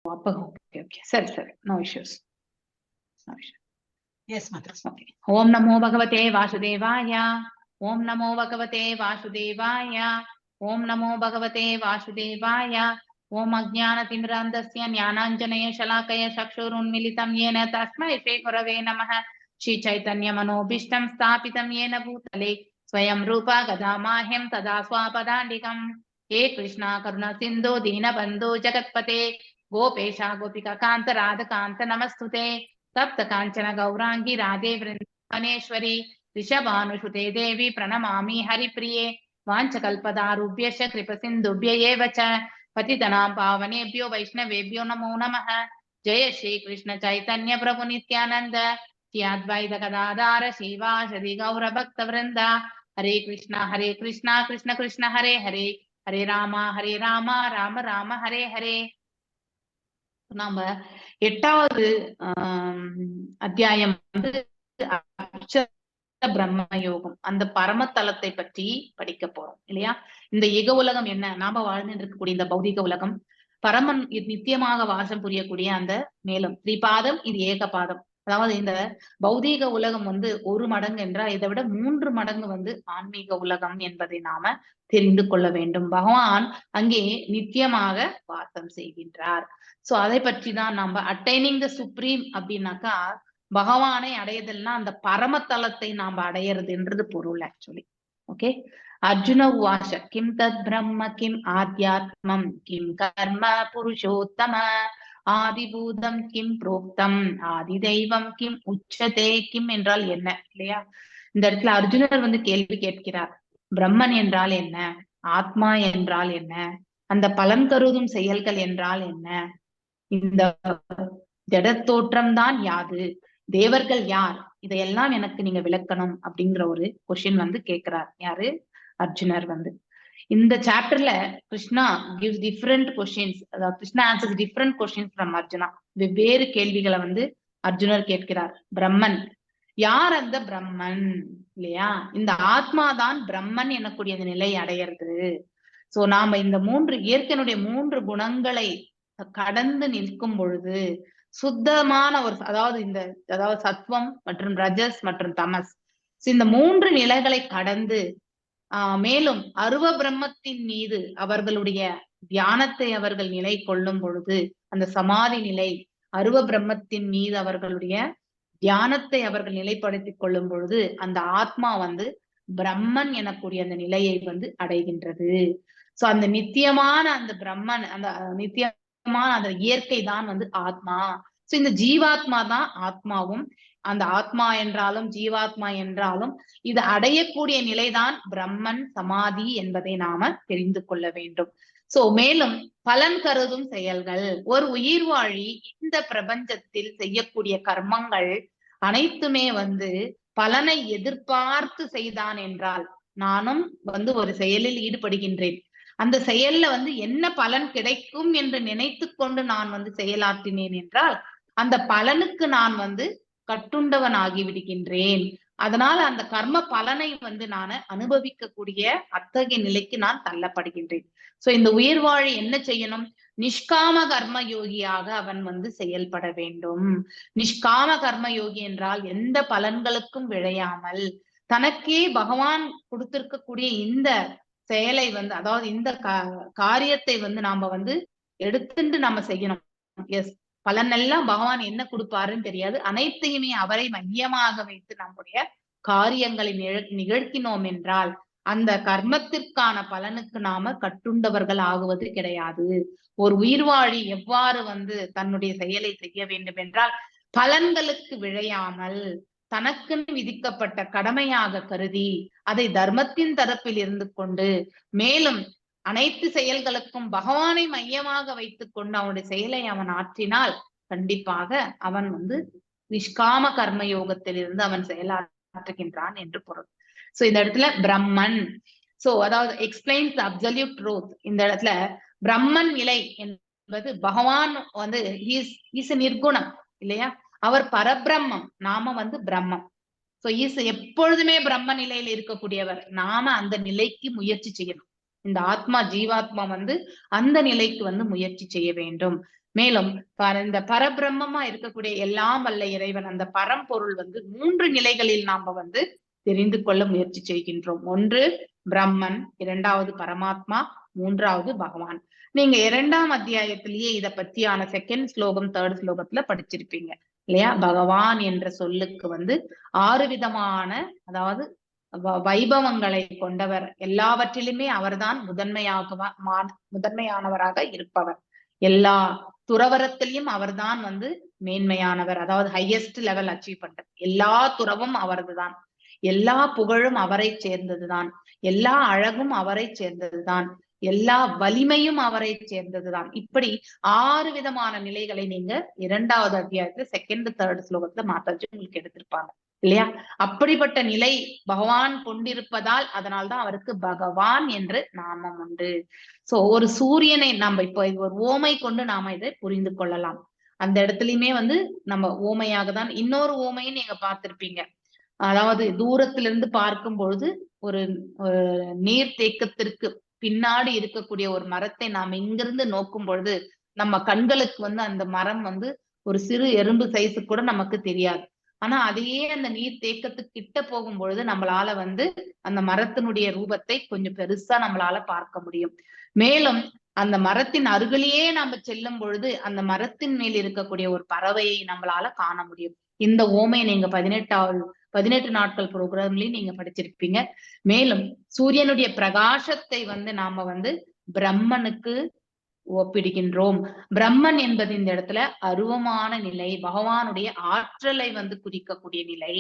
Okay. Sir. No issues. Yes, Mother. Okay. Om Namo Bhagavate Vasudevaya. Om Namo Bhagavate Vasudevaya. Om Namo Bhagavate Vasudevaya. Om Ajnana Timrandasya Jnananjanaya Shalakaya Chakshurunmilitam Yena Tasmai Shri Gurave Namaha. Shri Chaitanya Manobhishtam Sthapitam Yena Bhutale Swayam Rupa Gadamahyam Tada Swapadandikam. He Krishna Karuna Sindhu Dina Bandhu Jagatpate Gopesha Gopika Kanta Radha Kanta Namastute Tapta Kanchana Gaurangi Radhe Vrindavaneshwari Rishabhanushute Devi Pranamami Haripriye Vanchakalpadarubhyasya Kripasindubhya Evacha Patitanam Pavanebhyo Vaishnavebhyo Namo Namaha Jaya Shri Krishna Chaitanya Prabhu Nityananda Shri Advaita Gadadhara Shivasadi Gaura Bhakta Vrinda Hare Krishna Krishna Krishna Hare Hare Hare Rama Rama Rama Hare Hare. நாம 8வது அத்தியாயம் வந்து பிரம்ம யோகம், அந்த பரமத்தலத்தை பற்றி படிக்க போறோம் இல்லையா. இந்த இக உலகம் என்ன, நாம வாழ்ந்துட்டு இருக்கக்கூடிய இந்த பௌதிக உலகம், பரமன் நித்தியமாக வாசம் புரியக்கூடிய அந்த மேலும் திரிபாதம், இது ஏகபாதம். அதாவது இந்த பௌதீக உலகம் வந்து 1 மடங்கு என்றால் இதை விட 3 மடங்கு வந்து ஆன்மீக உலகம் என்பதை நாம தெரிந்து கொள்ள வேண்டும். பகவான் அங்கே நித்தியமாக வாசம் செய்கின்றார். சோ அதை பற்றி தான் நம்ம அட்டைனிங் த சுப்ரீம் அப்படின்னாக்கா பகவானை அடையதெல்லாம் அந்த பரமத்தலத்தை நாம அடையிறதுன்றது பொருள் ஆக்சுவலி. ஓகே. அர்ஜுன உவாச கிம் தத் பிரம்ம கிம் ஆத்யாத்மம் கிம் கர்ம புருஷோத்தம ஆதிபூதம் கிம் புரோக்தம் ஆதி தெய்வம் கிம் உச்சதே. கிம் என்றால் என்ன இல்லையா. இந்த இடத்துல அர்ஜுனர் வந்து கேள்வி கேட்கிறார். பிரம்மன் என்றால் என்ன, ஆத்மா என்றால் என்ன, அந்த பலன் கருதும் செயல்கள் என்றால் என்ன, இந்த ஜடத்தோற்றம் தான் யாது, தேவர்கள் யார், இதையெல்லாம் எனக்கு நீங்க விளக்கணும் அப்படிங்கிற ஒரு கொஸ்டின் வந்து கேட்கிறார். யாரு? அர்ஜுனர் வந்து. இந்த சாப்டர்ல கிருஷ்ணா கிவ்ஸ் டிஃபரெண்ட் கொஸ்டின்ஸ், அதாவது Krishna answers different questions from Arjuna. வெவ்வேறு கேள்விகளை வந்து அர்ஜுனர் கேட்கிறார். பிரம்மன் யார், அந்த பிரம்மன் இல்லையா, இந்த ஆத்மாதான் பிரம்மன் எனக்கூடிய அந்த நிலை அடையிறது. சோ நாம இந்த 3 இயற்கையினுடைய 3 குணங்களை கடந்து நிற்கும் பொழுது சுத்தமான ஒரு, அதாவது சத்வம் மற்றும் ரஜஸ் மற்றும் தமஸ், இந்த 3 நிலைகளை கடந்து மேலும் அருவ பிரம்மத்தின் மீது அவர்களுடைய தியானத்தை அவர்கள் நிலை கொள்ளும் பொழுது, அந்த சமாதி நிலை, அருவ பிரம்மத்தின் மீது அவர்களுடைய தியானத்தை அவர்கள் நிலைப்படுத்திக் கொள்ளும் பொழுது அந்த ஆத்மா வந்து பிரம்மன் எனக்கூடிய அந்த நிலையை வந்து அடைகின்றது. சோ அந்த நித்தியமான அந்த பிரம்மன், அந்த நித்தியமான அந்த இயற்கை தான் வந்து ஆத்மா. சோ இந்த ஜீவாத்மா தான் ஆத்மாவும், அந்த ஆத்மா என்றாலும் ஜீவாத்மா என்றாலும் இது அடையக்கூடிய நிலைதான் பிரம்மன் சமாதி என்பதை நாம தெரிந்து கொள்ள வேண்டும். சோ மேலும் பலன் கருதும் செயல்கள், ஒரு உயிர்வாழி இந்த பிரபஞ்சத்தில் செய்யக்கூடிய கர்மங்கள் அனைத்துமே வந்து பலனை எதிர்பார்த்து செய்தான் என்றால், நானும் வந்து ஒரு செயலில் ஈடுபடுகின்றேன், அந்த செயல்ல வந்து என்ன பலன் கிடைக்கும் என்று நினைத்து கொண்டு நான் வந்து செயலாற்றினேன் என்றால் அந்த பலனுக்கு நான் வந்து கட்டுண்டவன் ஆகிவிடுகின்றேன். அதனால அந்த கர்ம பலனை வந்து நான் அனுபவிக்கக்கூடிய அத்தகைய நிலைக்கு நான் தள்ளப்படுகின்றேன். சோ இந்த உயிர்வாழி என்ன செய்யணும், நிஷ்காம கர்ம யோகியாக அவன் வந்து செயல்பட வேண்டும். நிஷ்காம கர்ம யோகி என்றால் எந்த பலன்களுக்கும் விழையாமல் தனக்கே பகவான் கொடுத்திருக்கக்கூடிய இந்த செயலை வந்து, அதாவது இந்த காரியத்தை வந்து நாம வந்து எடுத்துட்டு நாம செய்யணும். எஸ், பலன் எல்லாம் பகவான் என்ன கொடுப்பாருன்னு தெரியாது, அனைத்தையுமே அவரை மையமாக வைத்து நம்முடைய காரியங்களை நிகழ்த்தினோம் என்றால் அந்த கர்மத்திற்கான பலனுக்கு நாம கட்டுண்டவர்கள் ஆகுவது கிடையாது. ஒரு உயிர்வாழி எவ்வாறு வந்து தன்னுடைய செயலை செய்ய வேண்டும் என்றால் பலன்களுக்கு விழையாமல் தனக்குன்னு விதிக்கப்பட்ட கடமையாக கருதி அதை தர்மத்தின் தரப்பில் இருந்து கொண்டு மேலும் அனைத்து செயல்களுக்கும் பகவானை மையமாக வைத்துக் கொண்டு அவனுடைய செயலை அவன் ஆற்றினால் கண்டிப்பாக அவன் வந்து நிஷ்காம கர்ம யோகத்திலிருந்து அவன் செயலாற்றுகின்றான் என்று பொருள். சோ இந்த இடத்துல பிரம்மன், சோ அதாவது எக்ஸ்பிளைன்ஸ் அப்சல்யூட் ட்ரூத். இந்த இடத்துல பிரம்மன் நிலை என்பது பகவான் வந்து ஈஸ் நிர்குணம் இல்லையா, அவர் பரபிரம்மம், நாம வந்து பிரம்மம். சோ ஈஸ் எப்பொழுதுமே பிரம்ம நிலையில் இருக்கக்கூடியவர். நாம அந்த நிலைக்கு முயற்சி செய்யணும். இந்த ஆத்மா ஜீவாத்மா வந்து அந்த நிலைக்கு வந்து முயற்சி செய்ய வேண்டும். மேலும் இந்த பரபிரம்மமா இருக்கக்கூடிய எல்லாம் வல்ல இறைவன் அந்த பரம்பொருள் வந்து 3 நிலைகளில் நாம வந்து தெரிந்து கொள்ள முயற்சி செய்கின்றோம். ஒன்று பிரம்மன், இரண்டாவது பரமாத்மா, மூன்றாவது பகவான். நீங்க 2ஆம் அத்தியாயத்திலேயே இத பத்தியான 2nd ஸ்லோகம் 3rd ஸ்லோகத்துல படிச்சிருப்பீங்க இல்லையா? பகவான் என்ற சொல்லுக்கு வந்து 6 விதமான, அதாவது வைபவங்களை கொண்டவர், எல்லாவற்றிலுமே அவர்தான் முதன்மையானவராக இருப்பவர். எல்லா துறவரத்திலையும் அவர்தான் வந்து மேன்மையானவர், அதாவது ஹையஸ்ட் லெவல் அச்சீவ் பண்றது. எல்லா துறவும் அவரதுதான், எல்லா புகழும் அவரை சேர்ந்ததுதான், எல்லா அழகும் அவரை சேர்ந்ததுதான், எல்லா வலிமையும் அவரை சேர்ந்ததுதான். இப்படி 6 விதமான நிலைகளை நீங்க 2வது அத்தியாயத்துல 2nd 3rd ஸ்லோகத்துல மாதாஜி உங்களுக்கு எடுத்திருப்பாங்க இல்லையா? அப்படிப்பட்ட நிலை பகவான் கொண்டிருப்பதால் அதனால்தான் அவருக்கு பகவான் என்று நாமம் உண்டு. சோ ஒரு சூரியனை நம்ம இப்ப ஒரு ஓமை கொண்டு நாம இதை புரிந்து கொள்ளலாம். அந்த இடத்துலயுமே வந்து நம்ம ஓமையாக தான். இன்னொரு ஓமையும் நீங்க பார்த்திருப்பீங்க, அதாவது தூரத்திலிருந்து பார்க்கும் பொழுது ஒரு நீர் தேக்கத்திற்கு பின்னாடி இருக்கக்கூடிய ஒரு மரத்தை நாம் இங்கிருந்து நோக்கும் பொழுது நம்ம கண்களுக்கு வந்து அந்த மரம் வந்து ஒரு சிறு எறும்பு சைஸு கூட நமக்கு தெரியாது. ஆனா அதையே அந்த நீர் தேக்கத்துக்கு கிட்ட போகும் பொழுது நம்மளால வந்து அந்த மரத்தினுடைய ரூபத்தை கொஞ்சம் பெருசா நம்மளால பார்க்க முடியும். மேலும் அந்த மரத்தின் அருகிலேயே நம்ம செல்லும் பொழுது அந்த மரத்தின் மேல் இருக்கக்கூடிய ஒரு பறவையை நம்மளால காண முடியும். இந்த ஓமை நீங்க 18 நாட்கள் ப்ரோக்ராம்லயும் நீங்க படிச்சிருப்பீங்க. மேலும் சூரியனுடைய பிரகாசத்தை வந்து நாம வந்து பிரம்மனுக்கு ஒப்பிடுகின்றோம். பிரம்மன் என்பது இந்த இடத்துல அருவமான நிலை, பகவானுடைய ஆற்றலை வந்து குறிக்கக்கூடிய நிலை,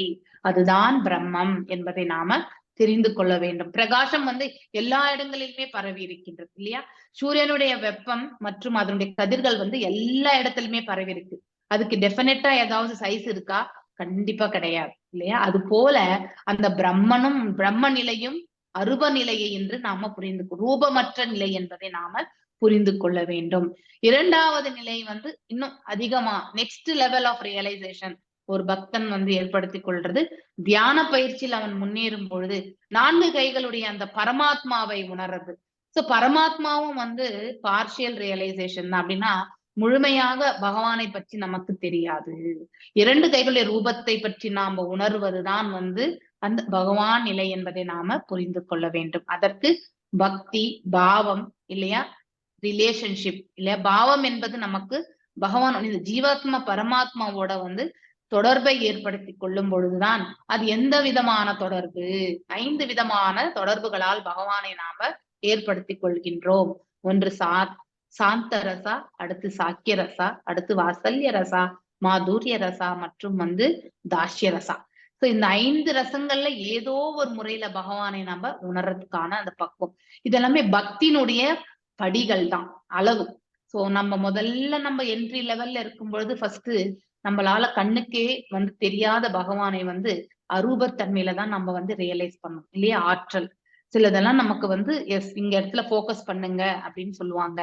அதுதான் பிரம்மம் என்பதை நாம தெரிந்து கொள்ள வேண்டும். பிரகாசம் வந்து எல்லா இடங்களிலுமே பரவி இருக்கின்றது இல்லையா? சூரியனுடைய வெப்பம் மற்றும் அதனுடைய கதிர்கள் வந்து எல்லா இடத்துலயுமே பரவி இருக்கு. அதுக்கு டெஃபினட்டா ஏதாவது சைஸ் இருக்கா? கண்டிப்பா கிடையாது இல்லையா? அது போல அந்த பிரம்மனும் பிரம்ம நிலையும் அருவ நிலையை என்று நாம ரூபமற்ற நிலை என்பதை நாம புரிந்து கொள்ள வேண்டும். 2வது நிலை வந்து இன்னும் அதிகமா நெக்ஸ்ட் லெவல் ஆஃப் ரியலைசேஷன் ஒரு பக்தன் வந்து ஏற்படுத்திக் கொள்றது. தியான பயிற்சியில் அவன் முன்னேறும் பொழுது 4 கைகளுடைய அந்த பரமாத்மாவை உணர்றது. சோ பரமாத்மாவும் வந்து பார்ஷியல் ரியலைசேஷன் தான். அப்படின்னா முழுமையாக பகவானை பற்றி நமக்கு தெரியாது. 2 கைகளுடைய ரூபத்தை பற்றி நாம உணர்வதுதான் வந்து அந்த பகவான் நிலை என்பதை நாம புரிந்து கொள்ள வேண்டும். அதற்கு பக்தி, பாவம் இல்லையா, ரிலேஷன்ஷிப் இல்லையா, பாவம் என்பது நமக்கு பகவான் இந்த ஜீவாத்மா பரமாத்மாவோட வந்து தொடர்பை ஏற்படுத்தி கொள்ளும் பொழுதுதான் அது எந்த விதமான தொடர்பு, 5 விதமான தொடர்புகளால் பகவானை நாம ஏற்படுத்தி கொள்கின்றோம். ஒன்று சாந்த ரசா, அடுத்து சாக்கிய ரசா, அடுத்து வாசல்ய ரசா, மாதுரிய ரசா மற்றும் வந்து தாஷ்ய ரசா. சோ இந்த 5 ரசங்கள்ல ஏதோ ஒரு முறையில பகவானை நம்ம உணர்றதுக்கான அந்த பக்குவம், இதெல்லாமே பக்தியினுடைய படிகள் தான், அளவு. சோ நம்ம முதல்ல நம்ம என்ட்ரி லெவல்ல இருக்கும் பொழுது ஃபர்ஸ்ட் நம்மளால கண்ணுக்கே வந்து தெரியாத பகவானை வந்து அரூபத்தன்மையில தான் நம்ம வந்து ரியலைஸ் பண்ணோம் இல்லையா? ஆற்றல் சிலதெல்லாம் நமக்கு வந்து எஸ் இங்க இடத்துல போக்கஸ் பண்ணுங்க அப்படின்னு சொல்லுவாங்க.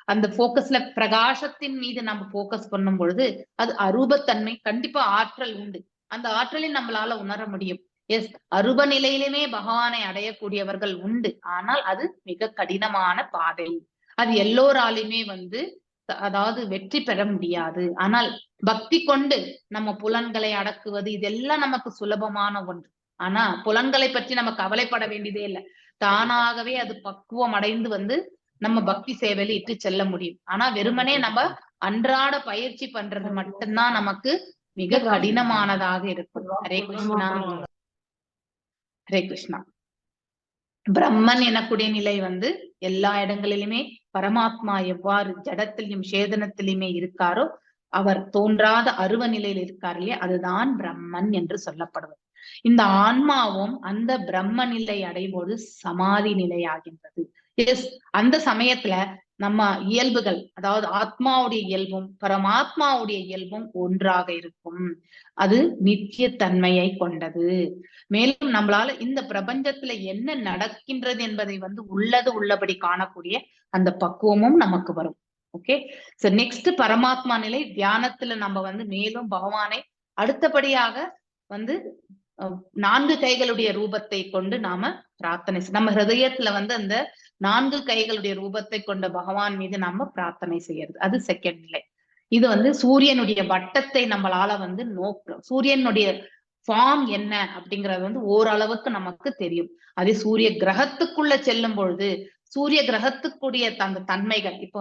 அந்த போக்கஸ்ல பிரகாசத்தின் மீது நம்ம போக்கஸ் பண்ணும் பொழுது அது அரூபத்தன்மை, கண்டிப்பா ஆற்றல் உண்டு, அந்த ஆற்றலை நம்மளால உணர முடியும். எஸ் அரூப நிலையிலுமே பகவானை அடையக்கூடியவர்கள் உண்டு, ஆனால் அது மிக கடினமான பாதை, அது எல்லோராலுமே வந்து அதாவது வெற்றி பெற முடியாது. ஆனால் பக்தி கொண்டு நம்ம புலன்களை அடக்குவது இதெல்லாம் நமக்கு சுலபமான ஒன்று. ஆனா புலன்களை பற்றி நம்ம கவலைப்பட வேண்டியதே இல்லை, தானாகவே அது பக்குவம் அடைந்து வந்து நம்ம பக்தி சேவையில இட்டு செல்ல முடியும். ஆனா வெறுமனே நம்ம அன்றாட பயிற்சி பண்றது மட்டும்தான் நமக்கு மிக கடினமானதாக இருக்கும். ஹரே கிருஷ்ணா, ஹரே கிருஷ்ணா. பிரம்மன் எனக்கூடிய நிலை வந்து எல்லா இடங்களிலுமே பரமாத்மா எவ்வாறு ஜடத்திலையும் சேதனத்திலுமே இருக்காரோ அவர் தோன்றாத அருவ நிலையில் இருக்கார் இல்லையா, அதுதான் பிரம்மன் என்று சொல்லப்படுவது. இந்த ஆன்மாவும் அந்த பிரம்ம நிலை அடையும்போது சமாதி நிலை ஆகின்றது. எஸ் அந்த சமயத்துல நம்ம இயல்புகள், அதாவது ஆத்மாவுடைய இயல்பும் பரமாத்மாவுடைய இயல்பும் ஒன்றாக இருக்கும், அது நித்திய தன்மையை கொண்டது. மேலும் நம்மளால இந்த பிரபஞ்சத்துல என்ன நடக்கின்றது என்பதை வந்து உள்ளபடி காணக்கூடிய அந்த பக்குவமும் நமக்கு வரும். ஓகே, சோ நெக்ஸ்ட் பரமாத்மா நிலை தியானத்துல நம்ம வந்து மேலும் பகவானை அடுத்தபடியாக வந்து 4 கைகளுடைய ரூபத்தை கொண்டு நாம பிரார்த்தனை, நம்ம ஹிருதயத்துல வந்து அந்த 4 கைகளுடைய ரூபத்தை கொண்ட பகவான் மீது நாம பிரார்த்தனை செய்யறது, அது 2nd நிலை. இது வந்து சூரியனுடைய வட்டத்தை நம்மளால வந்து சூரியனுடைய ஃபார்ம் என்ன அப்படிங்கறது வந்து ஓரளவுக்கு நமக்கு தெரியும். அதே சூரிய கிரகத்துக்குள்ள செல்லும் பொழுது சூரிய கிரகத்துக்குரிய அந்த தன்மைகள் இப்போ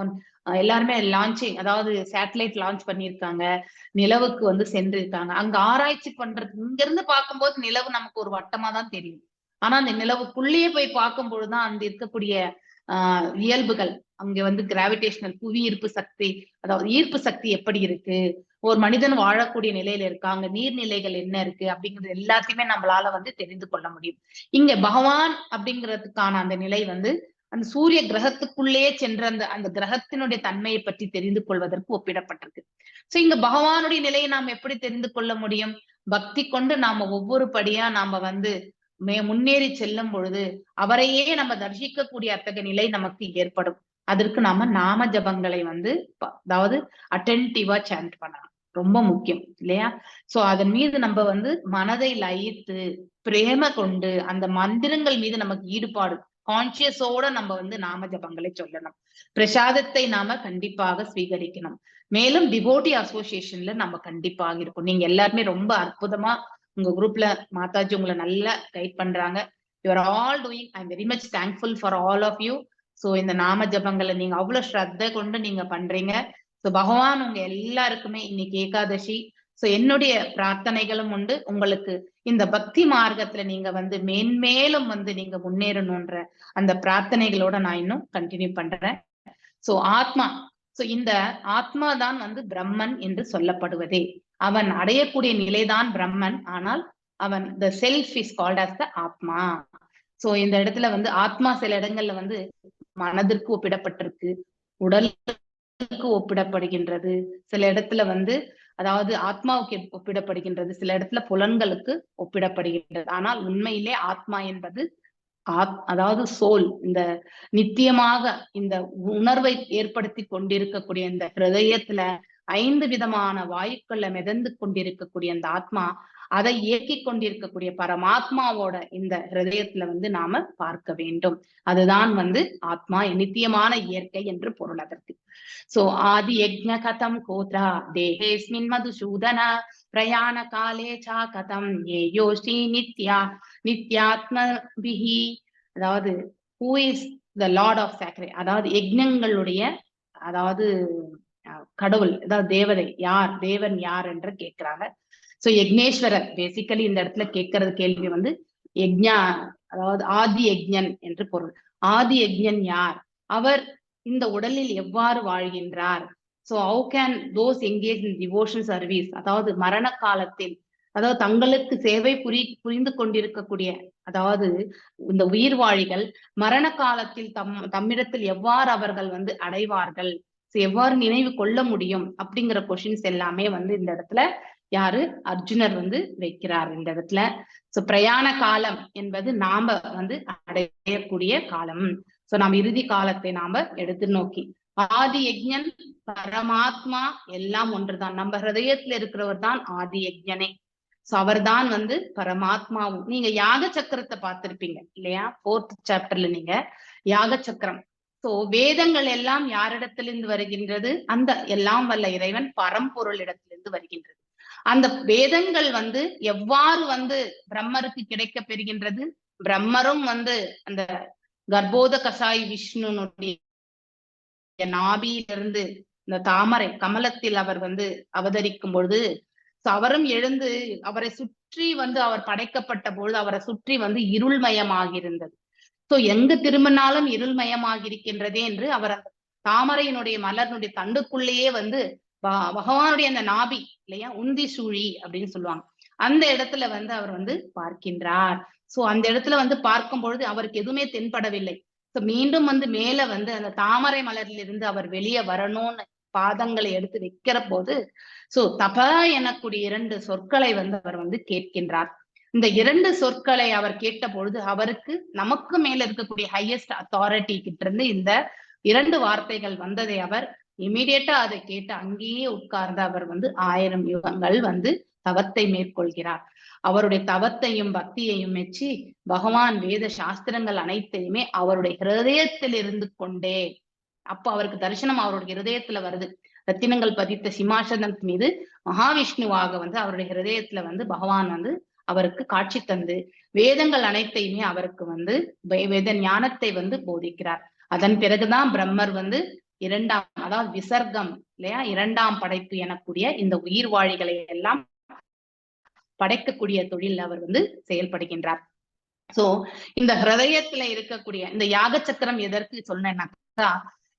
எல்லாருமே லான்ச்சிங், அதாவது சேட்டலைட் லான்ச் பண்ணியிருக்காங்க, நிலவுக்கு வந்து சென்றிருக்காங்க. அங்க ஆராய்ச்சி பண்றது இங்க இருந்து பார்க்கும்போது நிலவு நமக்கு ஒரு வட்டமா தான் தெரியும். ஆனா அந்த நிலவுக்குள்ளேயே போய் பார்க்கும் பொழுதுதான் அங்க இருக்கக்கூடிய இயல்புகள், அங்க வந்து கிராவிடேஷனல் புவி ஈர்ப்பு சக்தி, அதாவது ஈர்ப்பு சக்தி எப்படி இருக்கு, ஒரு மனிதன் வாழக்கூடிய நிலையில இருக்காங்க, நீர்நிலைகள் என்ன இருக்கு அப்படிங்கிறது எல்லாத்தையுமே நம்மளால வந்து தெரிந்து கொள்ள முடியும். இங்க பகவான் அப்படிங்கிறதுக்கான அந்த நிலை வந்து அந்த சூரிய கிரகத்துக்குள்ளே சென்ற அந்த அந்த கிரகத்தினுடைய தன்மையை பற்றி தெரிந்து கொள்வதற்கு ஒப்பிடப்பட்டிருக்கு. சோ இங்க பகவானுடைய நிலையை நாம் எப்படி தெரிந்து கொள்ள முடியும்? பக்தி கொண்டு நாம ஒவ்வொரு படியா நாம வந்து முன்னேறி செல்லும் பொழுது அவரையே நம்ம தரிசிக்கக்கூடிய அத்தகைய நிலை நமக்கு ஏற்படும். அதற்கு நாம நாம ஜபங்களை வந்து அதாவது அட்டென்டிவா சாண்ட் பண்ணணும், ரொம்ப முக்கியம் இல்லையா? சோ அதன் மீது நம்ம வந்து மனதை லயித்து பிரேம கொண்டு அந்த மந்திரங்கள் மீது நமக்கு ஈடுபாடு கான்சியஸோட நம்ம வந்து நாம ஜபங்களை சொல்லணும். பிரசாதத்தை நாம கண்டிப்பாக ஸ்வீகரிக்கணும். மேலும் டிவோட்டி அசோசியேஷன்ல நம்ம கண்டிப்பாக இருக்கும். நீங்க எல்லாருமே ரொம்ப அற்புதமா உங்க குரூப்ல மாதாஜி உங்களை நல்லா கைட் பண்றாங்க. You are all doing, I am very much thankful for all of you. So இந்த நாம ஜபங்களை நீங்க அவ்வளவு ஸ்ரத்த கொண்டு நீங்க பண்றீங்க. சோ பகவான் உங்க எல்லாருக்குமே இன்னைக்கு ஏகாதசி. சோ என்னுடைய பிரார்த்தனைகளும் உண்டு. உங்களுக்கு இந்த பக்தி மார்க்கத்துல நீங்க வந்து மேன்மேலும் வந்து நீங்க முன்னேறணும்ன்ற அந்த பிரார்த்தனைகளோட நான் இன்னும் கண்டினியூ பண்றேன். சோ ஆத்மா, சோ இந்த ஆத்மா தான் வந்து பிரம்மன் என்று சொல்லப்படுவதே. அவன் அடையக்கூடிய நிலைதான் பிரம்மன். ஆனால் அவன் the self is called as the ஆத்மா. சோ இந்த இடத்துல வந்து ஆத்மா சில இடங்கள்ல வந்து மனதிற்கு ஒப்பிடப்பட்டிருக்கு, உடலுக்கு ஒப்பிடப்படுகின்றது, சில இடத்துல வந்து அதாவது ஆத்மாவுக்கு ஒப்பிடப்படுகின்றது, சில இடத்துல புலன்களுக்கு ஒப்பிடப்படுகின்றது. ஆனால் உண்மையிலே ஆத்மா என்பது அதாவது சோல், இந்த நித்தியமாக இந்த உணர்வை ஏற்படுத்தி கொண்டிருக்கக்கூடிய இந்த ஹிருதயத்துல 5 விதமான வாயுக்கள்ல மிதந்து கொண்டிருக்கக்கூடிய அந்த ஆத்மா, அதை இயக்கி கொண்டிருக்கக்கூடிய பரமாத்மாவோட இந்த ஹிருதயத்துல வந்து நாம பார்க்க வேண்டும். அதுதான் வந்து ஆத்மா, நித்தியமான இயற்கை என்று பொருள் அதற்கு. சோ ஆதி யஜ்ஞ கதம் கோத்ரா தேஹேஸ்மின் மதுசூதன பிரயாண காலே சா கதம் ஏயோஸ்ரீ நித்யாத்மபிஹி. அதாவது who is the lord of sacrifice, அதாவது யஜ்ஞங்களுடைய அதாவது கடவுள், அதாவது தேவதை யார், தேவன் யார் என்று கேட்கிறாங்க. சோ யக்னேஸ்வரர் பேசிக்கலி இந்த இடத்துல கேட்கறது கேள்வி வந்து யஜ்ஞா, அதாவது ஆதி யஜ்ஞன் என்று பொருள். ஆதி யஜ்ஞன் யார், அவர் இந்த உடலில் எவ்வாறு வாழ்கின்றார். So how can those engage in devotion service, அதாவது மரண காலத்தில், அதாவது தங்களுக்கு சேவை புரிந்து கொண்டிருக்கக்கூடிய, அதாவது இந்த உயிர்வாழிகள் மரண காலத்தில் தம்மிடத்தில் எவ்வாறு அவர்கள் வந்து அடைவார்கள், எவ்வாறு நினைவு கொள்ள முடியும் அப்படிங்கிற கொஸ்டின்ஸ் எல்லாமே வந்து இந்த இடத்துல யாரு அர்ஜுனர் வந்து வைக்கிறார் இந்த இடத்துல. சோ பிரயாண காலம் என்பது நாம வந்து அடையக்கூடிய காலம். சோ நாம் இறுதி காலத்தை நாம எடுத்து நோக்கி, ஆதி யஜ்ஞன் பரமாத்மா எல்லாம் ஒன்றுதான். நம்ம ஹிருதயத்துல இருக்கிறவர் தான் ஆதி யஜ்ஞனே. சோ அவர் தான் வந்து பரமாத்மாவும். நீங்க யாக சக்கரத்தை பார்த்திருப்பீங்க இல்லையா? 4th சாப்டர்ல நீங்க யாக சக்கரம். சோ வேதங்கள் எல்லாம் யாரிடத்திலிருந்து வருகின்றது? அந்த எல்லாம் வல்ல இறைவன் பரம்பொருள் இடத்திலிருந்து வருகின்றது. அந்த வேதங்கள் வந்து எவ்வாறு வந்து பிரம்மருக்கு கிடைக்க பெறுகின்றது? பிரம்மரும் வந்து அந்த கர்ப்போத கசாய் விஷ்ணுனுடைய நாபியிலிருந்து இந்த தாமரை கமலத்தில் அவர் வந்து அவதரிக்கும் பொழுது அவரும் எழுந்து அவரை சுற்றி வந்து அவர் படைக்கப்பட்ட பொழுது அவரை சுற்றி வந்து இருள்மயமாகிருந்தது. சோ எங்க திரும்பினாலும் இருள்மயமாகிருக்கின்றதே என்று அவர் அந்த தாமரையினுடைய மலர்னுடைய தண்டுக்குள்ளேயே வந்து பகவானுடைய அந்த நாபி இல்லையா, உந்தி சூழி அப்படின்னு சொல்லுவாங்க, அந்த இடத்துல வந்து அவர் வந்து பார்க்கின்றார். சோ அந்த இடத்துல வந்து பார்க்கும் பொழுது அவருக்கு எதுவுமே தென்படவில்லை. சோ மீண்டும் வந்து மேல வந்து அந்த தாமரை மலரிலிருந்து அவர் வெளியே வரணும்னு பாதங்களை எடுத்து வைக்கிற போது சோ தப எனக்கூடிய 2 சொற்களை வந்து அவர் வந்து கேட்கின்றார். இந்த 2 சொற்களை அவர் கேட்ட பொழுது அவருக்கு நமக்கு மேல இருக்கக்கூடிய ஹையஸ்ட் அத்தாரிட்டி கிட்ட இருந்து இந்த 2 வார்த்தைகள் வந்ததை அவர் இமீடியட்டா அதை கேட்டு அங்கேயே உட்கார்ந்து அவர் வந்து 1000 யுகங்கள் வந்து தவத்தை மேற்கொள்கிறார். அவருடைய தவத்தையும் பக்தியையும் மெச்சி பகவான் வேத சாஸ்திரங்கள் அனைத்தையுமே அவருடைய ஹிருதயத்தில் இருந்து கொண்டே, அப்போ அவருக்கு தரிசனம் அவருடைய ஹிருதயத்துல வருது. ரத்தினங்கள் பதித்த சிம்மாசனம் மீது மகாவிஷ்ணுவாக வந்து அவருடைய ஹிருதயத்துல வந்து பகவான் வந்து அவருக்கு காட்சி தந்து வேதங்கள் அனைத்தையுமே அவருக்கு வந்து வேத ஞானத்தை வந்து போதிக்கிறார். அதன் பிறகுதான் பிரம்மர் வந்து இரண்டாம், அதாவது விசர்க்கம் இல்லையா, இரண்டாம் படைப்பு எனக்கூடிய இந்த உயிர் வாழிகளை எல்லாம் படைக்கக்கூடிய தொழில் அவர் வந்து செயல்படுகின்றார். சோ இந்த ஹிருதயத்துல இருக்கக்கூடிய இந்த யாக சக்கரம் எதற்கு சொன்னேன்னாக்கா,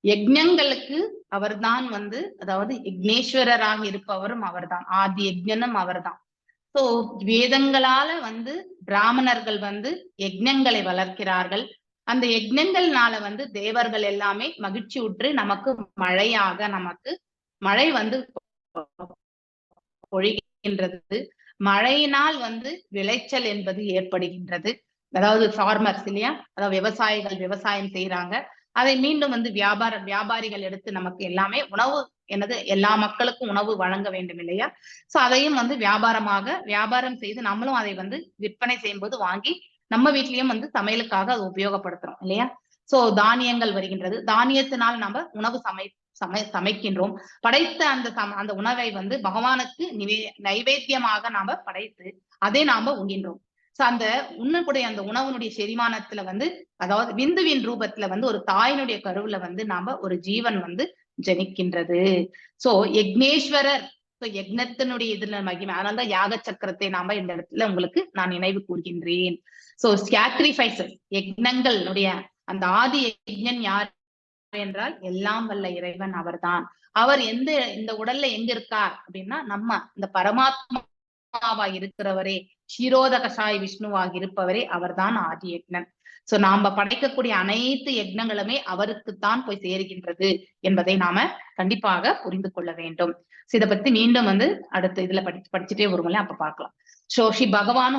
யஜ்ஞங்களுக்கு அவர்தான் வந்து, அதாவது யக்னேஸ்வரராக இருப்பவரும் அவர்தான், ஆதி யஜ்ஞனும் அவர்தான். சோ வேதங்களால வந்து பிராமணர்கள் வந்து யஜ்ஞங்களை வளர்க்கிறார்கள். அந்த யஜ்ஞங்கள்னால வந்து தேவர்கள் எல்லாமே மகிழ்ச்சி உற்று நமக்கு மழையாக, நமக்கு மழை வந்து பொழிகின்றது. மழையினால் வந்து விளைச்சல் என்பது ஏற்படுகின்றது. அதாவது ஃபார்மர்ஸ் இல்லையா, அதாவது விவசாயிகள் விவசாயம் செய்யறாங்க, அதை மீண்டும் வந்து வியாபாரிகள் எடுத்து நமக்கு எல்லாமே உணவு என்னது, எல்லா மக்களுக்கும் உணவு வழங்க வேண்டும் இல்லையா. சோ அதையும் வந்து வியாபாரம் செய்து நம்மளும் அதை வந்து விற்பனை செய்யும் போது வாங்கி நம்ம வீட்லயும் வந்து சமையலுக்காக அதை உபயோகப்படுத்துறோம் இல்லையா. சோ தானியங்கள் வருகின்றது, தானியத்தினால் நம்ம உணவு சமைக்கின்றோம். படைத்த அந்த உணவை வந்து பகவானுக்கு நைவேத்தியமாக நாம படைத்து அதை நாம உண்கின்றோம். சோ அந்த உண்ணக்கூடிய அந்த உணவுனுடைய செரிமானத்துல வந்து, அதாவது விந்துவின் ரூபத்துல வந்து ஒரு தாயினுடைய கருவுல வந்து நாம ஒரு ஜீவன் வந்து ஜனிக்கின்றது. சோ யக்னேஸ்வரர், யக்னத்தினுடைய இதுல மகிமை. அதனாலதான் யாக சக்கரத்தை நாம இந்த இடத்துல உங்களுக்கு நான் நினைவு கூறுகின்றேன். சோ சாக்ரிஃபைசஸ், யக்னங்களுடைய அந்த ஆதி யக்ஞன் யார் என்றால் எல்லாம் வல்ல இறைவன் அவர்தான். அவர் இந்த உடல்ல எங்க இருக்கார் அப்படின்னா, நம்ம இந்த பரமாத்மாவா இருக்கிறவரே, க்ஷீரோத கஷாய விஷ்ணுவாக இருப்பவரே அவர்தான் ஆதி யக்ஞன். சோ நாம படைக்கக்கூடிய அனைத்து யக்னங்களுமே அவருக்குத்தான் போய் சேருகின்றது என்பதை நாம கண்டிப்பாக புரிந்து கொள்ள வேண்டும். இத பத்தி மீண்டும் வந்து அடுத்த இதுல படிச்சுட்டே வருவோம்ல, அப்ப பார்க்கலாம். ஸ்ரீ பகவான்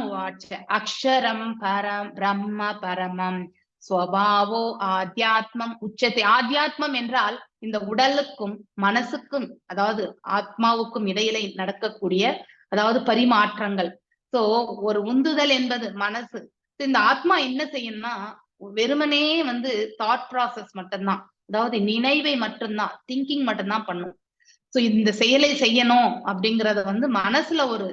அக்ஷரம் பரம் பிரம்ம பரமம் ஸ்வபாவோ ஆத்யாத்மம் உச்சத்தை. ஆத்யாத்மம் என்றால் இந்த உடலுக்கும் மனசுக்கும், அதாவது ஆத்மாவுக்கும் இடையில நடக்கக்கூடிய, அதாவது பரிமாற்றங்கள். சோ ஒரு உந்துதல் என்பது மனசு. இந்த ஆத்மா என்ன செய்யணும்னா, வெறுமனே வந்து தாட் ப்ராசஸ் மட்டும்தான், அதாவது நினைவை மட்டும்தான், திங்கிங் மட்டும்தான் பண்ணும். சோ இந்த செயலை செய்யணும் அப்படிங்கறத வந்து மனசுல ஒரு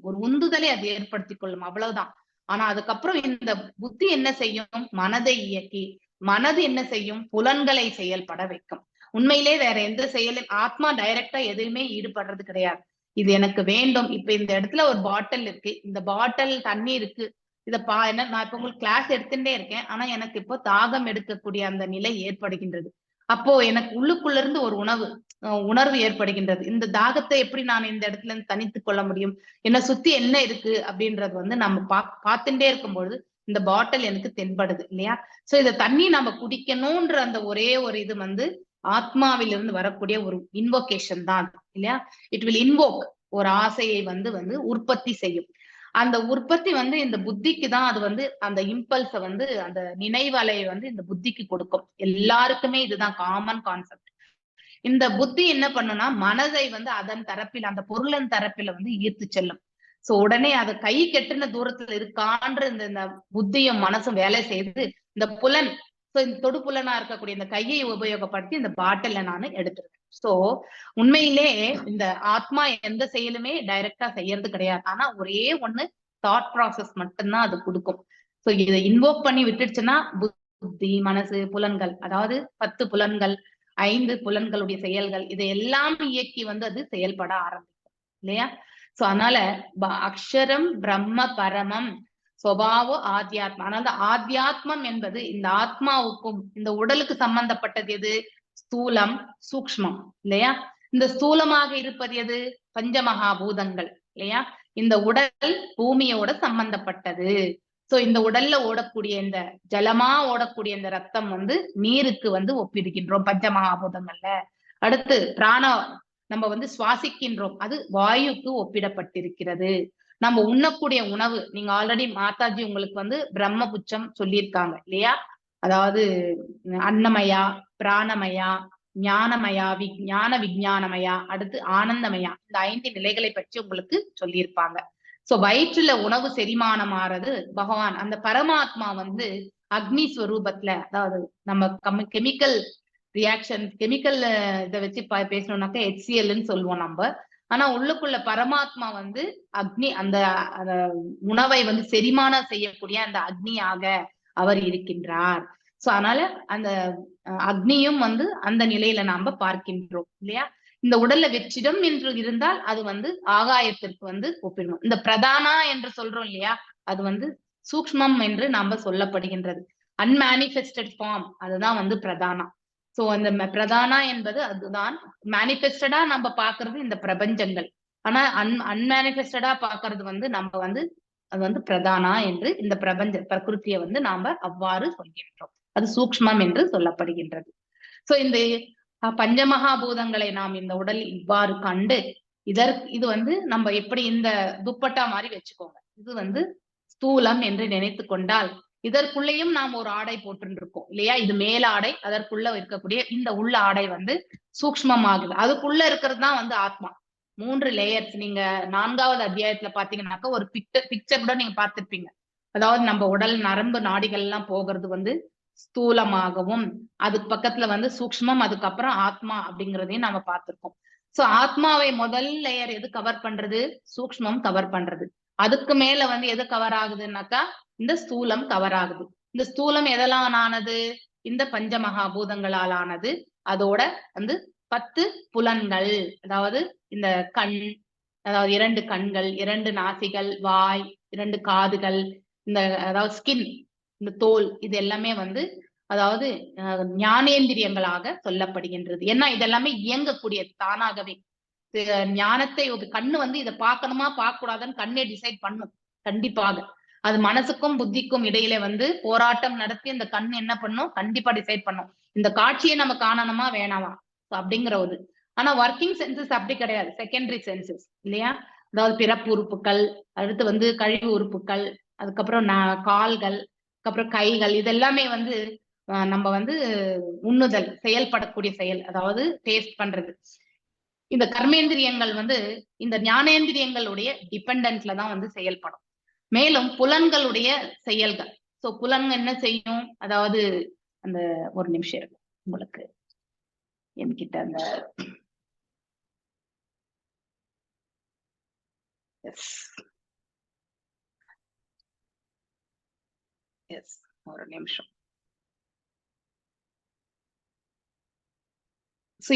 ஒரு உந்துதலை அது ஏற்படுத்தி கொள்ளும், அவ்வளவுதான். ஆனா அதுக்கப்புறம் இந்த புத்தி என்ன செய்யும், மனதை இயக்கி, மனது என்ன செய்யும், புலன்களை செயல்பட வைக்கும். உண்மையிலே வேற எந்த செயலும் ஆத்மா டைரக்டா எதுவுமே ஈடுபடுறது கிடையாது. இது எனக்கு வேண்டும், இப்ப இந்த இடத்துல ஒரு பாட்டில் இருக்கு, இந்த பாட்டில் தண்ணி இருக்கு, என்ன நான் இப்ப உங்களுக்கு கிளாஸ் எடுத்துட்டே இருக்கேன், ஆனா எனக்கு இப்போ தாகம் எடுக்கக்கூடிய அந்த நிலை ஏற்படுகின்றது. அப்போ எனக்கு உள்ளுக்குள்ள இருந்து ஒரு உணர்வு ஏற்படுகின்றது. இந்த தாகத்தை எப்படி நான் இந்த இடத்துல இருந்து தனித்து கொள்ள முடியும், என்ன சுத்தி என்ன இருக்கு அப்படின்றது வந்து நம்ம பார்த்துட்டே இருக்கும்பொழுது இந்த பாட்டில் எனக்கு தென்படுது இல்லையா. சோ இத தண்ணி நம்ம குடிக்கணும்ன்ற அந்த ஒரே ஒரு இது வந்து ஆத்மாவிலிருந்து வரக்கூடிய ஒரு இன்வோகேஷன் தான் இல்லையா. இட் வில் இன்வோக், ஒரு ஆசையை வந்து உற்பத்தி செய்யும். அந்த உற்பத்தி வந்து இந்த புத்திக்கு தான் அது வந்து அந்த இம்பல்ஸ வந்து, அந்த நினைவலையை வந்து இந்த புத்திக்கு கொடுக்கும். எல்லாருக்குமே இதுதான் காமன் கான்செப்ட். இந்த புத்தி என்ன பண்ணுனா, மனதை வந்து அதன் தரப்பில், அந்த பொருளின் தரப்பில வந்து ஈர்த்து செல்லும். சோ உடனே அது கை கெட்டின தூரத்துல இருக்கான்ற இந்த புத்தியும் மனசும் வேலை செய்து இந்த புலன், சோ இந்த தொடு புலனா இருக்கக்கூடிய இந்த கையை உபயோகப்படுத்தி இந்த பாட்டில நான் எடுத்துருவேன். சோ உண்மையிலே இந்த ஆத்மா எந்த செயலுமே டைரக்டா செய்யறது கிடையாது. ஆனா ஒரே ஒண்ணு, தாட் ப்ராசஸ் மட்டும்தான் அது கொடுக்கும். சோ இதை இன்வோக் பண்ணி விட்டுடுச்சுன்னா புத்தி, மனசு, புலன்கள், அதாவது 10 புலன்கள், 5 புலன்களுடைய செயல்கள், இதை எல்லாம் இயக்கி வந்து அது செயல்பட ஆரம்பிக்கும் இல்லையா. சோ அதனால அக்ஷரம் பிரம்ம பரமம் சுபாவோ ஆத்யாத்மா. அதனால ஆத்யாத்மம் என்பது இந்த ஆத்மாவுக்கும் இந்த உடலுக்கு சம்பந்தப்பட்டது எது, ஸ்தூலம் சூக்ஷ்மம் இல்லையா. இந்த ஸ்தூலமாக இருப்பது எது, பஞ்சமகாபூதங்கள் இல்லையா. இந்த உடல் பூமியோட சம்பந்தப்பட்டது. சோ இந்த உடல்ல ஓடக்கூடிய இந்த ஜலமா ஓடக்கூடிய இந்த ரத்தம் வந்து நீருக்கு வந்து ஒப்பிடுகின்றோம் பஞ்சமகாபூதங்கள்ல. அடுத்து நம்ம வந்து சுவாசிக்கின்றோம், அது வாயுக்கு ஒப்பிடப்பட்டிருக்கிறது. நம்ம உண்ணக்கூடிய உணவு, நீங்க ஆல்ரெடி மாதாஜி உங்களுக்கு வந்து பிரம்மபுச்சம் சொல்லியிருக்காங்க இல்லையா. அதாவது அன்னமயா, பிராணமயா, ஞானமயா, விஞ்ஞானமயா, அடுத்து ஆனந்தமயா, இந்த 5 நிலைகளை பற்றி உங்களுக்கு சொல்லியிருப்பாங்க. சோ வயிற்றுல உணவு செரிமானம் ஆறது பகவான், அந்த பரமாத்மா வந்து அக்னி ஸ்வரூபத்துல, அதாவது நம்ம கெமிக்கல் ரியாக்ஷன் கெமிக்கல் இதை வச்சு பேசணும்னாக்கா HClன்னு சொல்லுவோம் நம்ம. ஆனா உள்ளுக்குள்ள பரமாத்மா வந்து அக்னி, அந்த உணவை வந்து செரிமானம் செய்யக்கூடிய அந்த அக்னியாக அவர் இருக்கின்றார். சோ அதனால அந்த அக்னியும் வந்து அந்த நிலையில நாம பார்க்கின்றோம் இல்லையா. இந்த உடல்ல வெற்றிடம் என்று இருந்தால் அது வந்து ஆகாயத்திற்கு வந்து ஒப்பிடணும். இந்த பிரதானா என்று சொல்றோம் இல்லையா, அது வந்து சூக்ஷ்மம் என்று நாம சொல்லப்படுகின்றது. அன்மேனிஃபெஸ்டட் ஃபார்ம் அதுதான் வந்து பிரதானா. சோ அந்த பிரதானா என்பது அதுதான். மேனிஃபெஸ்டடா நம்ம பாக்குறது இந்த பிரபஞ்சங்கள், ஆனா அன்மேனிஃபெஸ்டடா பாக்குறது வந்து நம்ம வந்து அது வந்து பிரதானா என்று இந்த பிரபஞ்ச பிரகிருத்தியை வந்து நாம அவ்வாறு சொல்கின்றோம். அது சூக்ஷ்மம் என்று சொல்லப்படுகின்றது. சோ இந்த பஞ்சமகாபூதங்களை நாம் இந்த உடலில் இவ்வாறு கண்டு இது வந்து நம்ம எப்படி இந்த துப்பட்டா மாதிரி வச்சுக்கோங்க, இது வந்து ஸ்தூலம் என்று நினைத்து கொண்டால் இதற்குள்ளேயும் நாம் ஒரு ஆடை போட்டுருக்கோம் இல்லையா. இது மேல ஆடை, அதற்குள்ள இருக்கக்கூடிய இந்த உள்ள ஆடை வந்து சூக்ஷ்மமாகுது. அதுக்குள்ள இருக்கிறது தான் வந்து ஆத்மா. 3 லேயர்ஸ். நீங்க 4வது அத்தியாயத்துல பாத்தீங்கன்னாக்கா ஒரு பிக்சர் கூட நீங்க பார்த்திருப்பீங்க. அதாவது நம்ம உடல் நரம்பு நாடிகள் எல்லாம் போகிறது வந்து ஸ்தூலமாகவும், அதுக்கு பக்கத்துல வந்து சூக்ஷ்மம், அதுக்கப்புறம் ஆத்மா அப்படிங்கிறதையும் நம்ம பார்த்திருக்கோம். சோ ஆத்மாவை முதல் லேயர் எது கவர் பண்றது? சூக்ஷ்மம் கவர் பண்றது. அதுக்கு மேல வந்து எது கவர் ஆகுதுன்னாக்கா இந்த ஸ்தூலம் கவர் ஆகுது. இந்த ஸ்தூலம் எதெல்லாம் ஆனது? இந்த பஞ்சமகாபூதங்களால் ஆனது. அதோட வந்து 10 புலன்கள், அதாவது இந்த கண், அதாவது 2 கண்கள், 2 நாசிகள், வாய், 2 காதுகள், இந்த அதாவது ஸ்கின், இந்த தோல், இது எல்லாமே வந்து அதாவது ஞானேந்திரியங்களாக சொல்லப்படுகின்றது. ஏன்னா இதெல்லாமே இயங்கக்கூடியது தானாகவே. ஞானத்தை கண்ணு வந்து இதை பார்க்கணுமா பார்க்க கூடாதுன்னு கண்ணே டிசைட் பண்ணும். கண்டிப்பாக அது மனசுக்கும் புத்திக்கும் இடையில வந்து போராட்டம் நடத்தி இந்த கண் என்ன பண்ணும், கண்டிப்பா டிசைட் பண்ணும் இந்த காட்சியை நம்ம காணணுமா வேணாமா அப்படிங்கிறது. ஆனா ஒர்க்கிங் சென்சஸ் அப்படி கிடையாது, செகண்டரி சென்சஸ் இல்லையா. அதாவது பிறப்பு உறுப்புகள், அடுத்து வந்து கழிவு உறுப்புகள், அதுக்கப்புறம் கால்கள், அதுக்கப்புறம் கைகள், இதெல்லாமே வந்து நம்ம வந்து உண்ணுதல், செயல்படக்கூடிய செயல், அதாவது டேஸ்ட் பண்றது. இந்த கர்மேந்திரியங்கள் வந்து இந்த ஞானேந்திரியங்களுடைய டிபெண்டன்ஸ்ல தான் வந்து செயல்படும். மேலும் புலன்களுடைய செயல்கள். சோ புலன்கள் என்ன செய்யும்? அதாவது அந்த ஒரு நிமிஷம் இருக்கு, உங்களுக்கு என்கிட்ட அந்த ஒரு நிமிஷம்.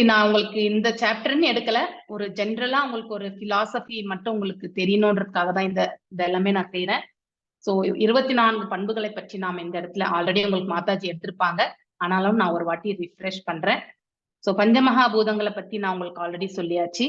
நான் உங்களுக்கு இந்த சாப்டர்னு எடுக்கல, ஒரு ஜென்ரலா உங்களுக்கு ஒரு பிலாசபி மட்டும் உங்களுக்கு தெரியணுன்றதுக்காக தான் இதெல்லாமே நான் செய்யறேன். சோ 24 பண்புகளை பற்றி நாம் இந்த இடத்துல ஆல்ரெடி உங்களுக்கு மாதாஜி எடுத்திருப்பாங்க, ஆனாலும் நான் ஒரு வாட்டி ரிஃப்ரெஷ் பண்றேன். சோ பஞ்சமகாபூதங்களை பத்தி நான் உங்களுக்கு ஆல்ரெடி சொல்லியாச்சு.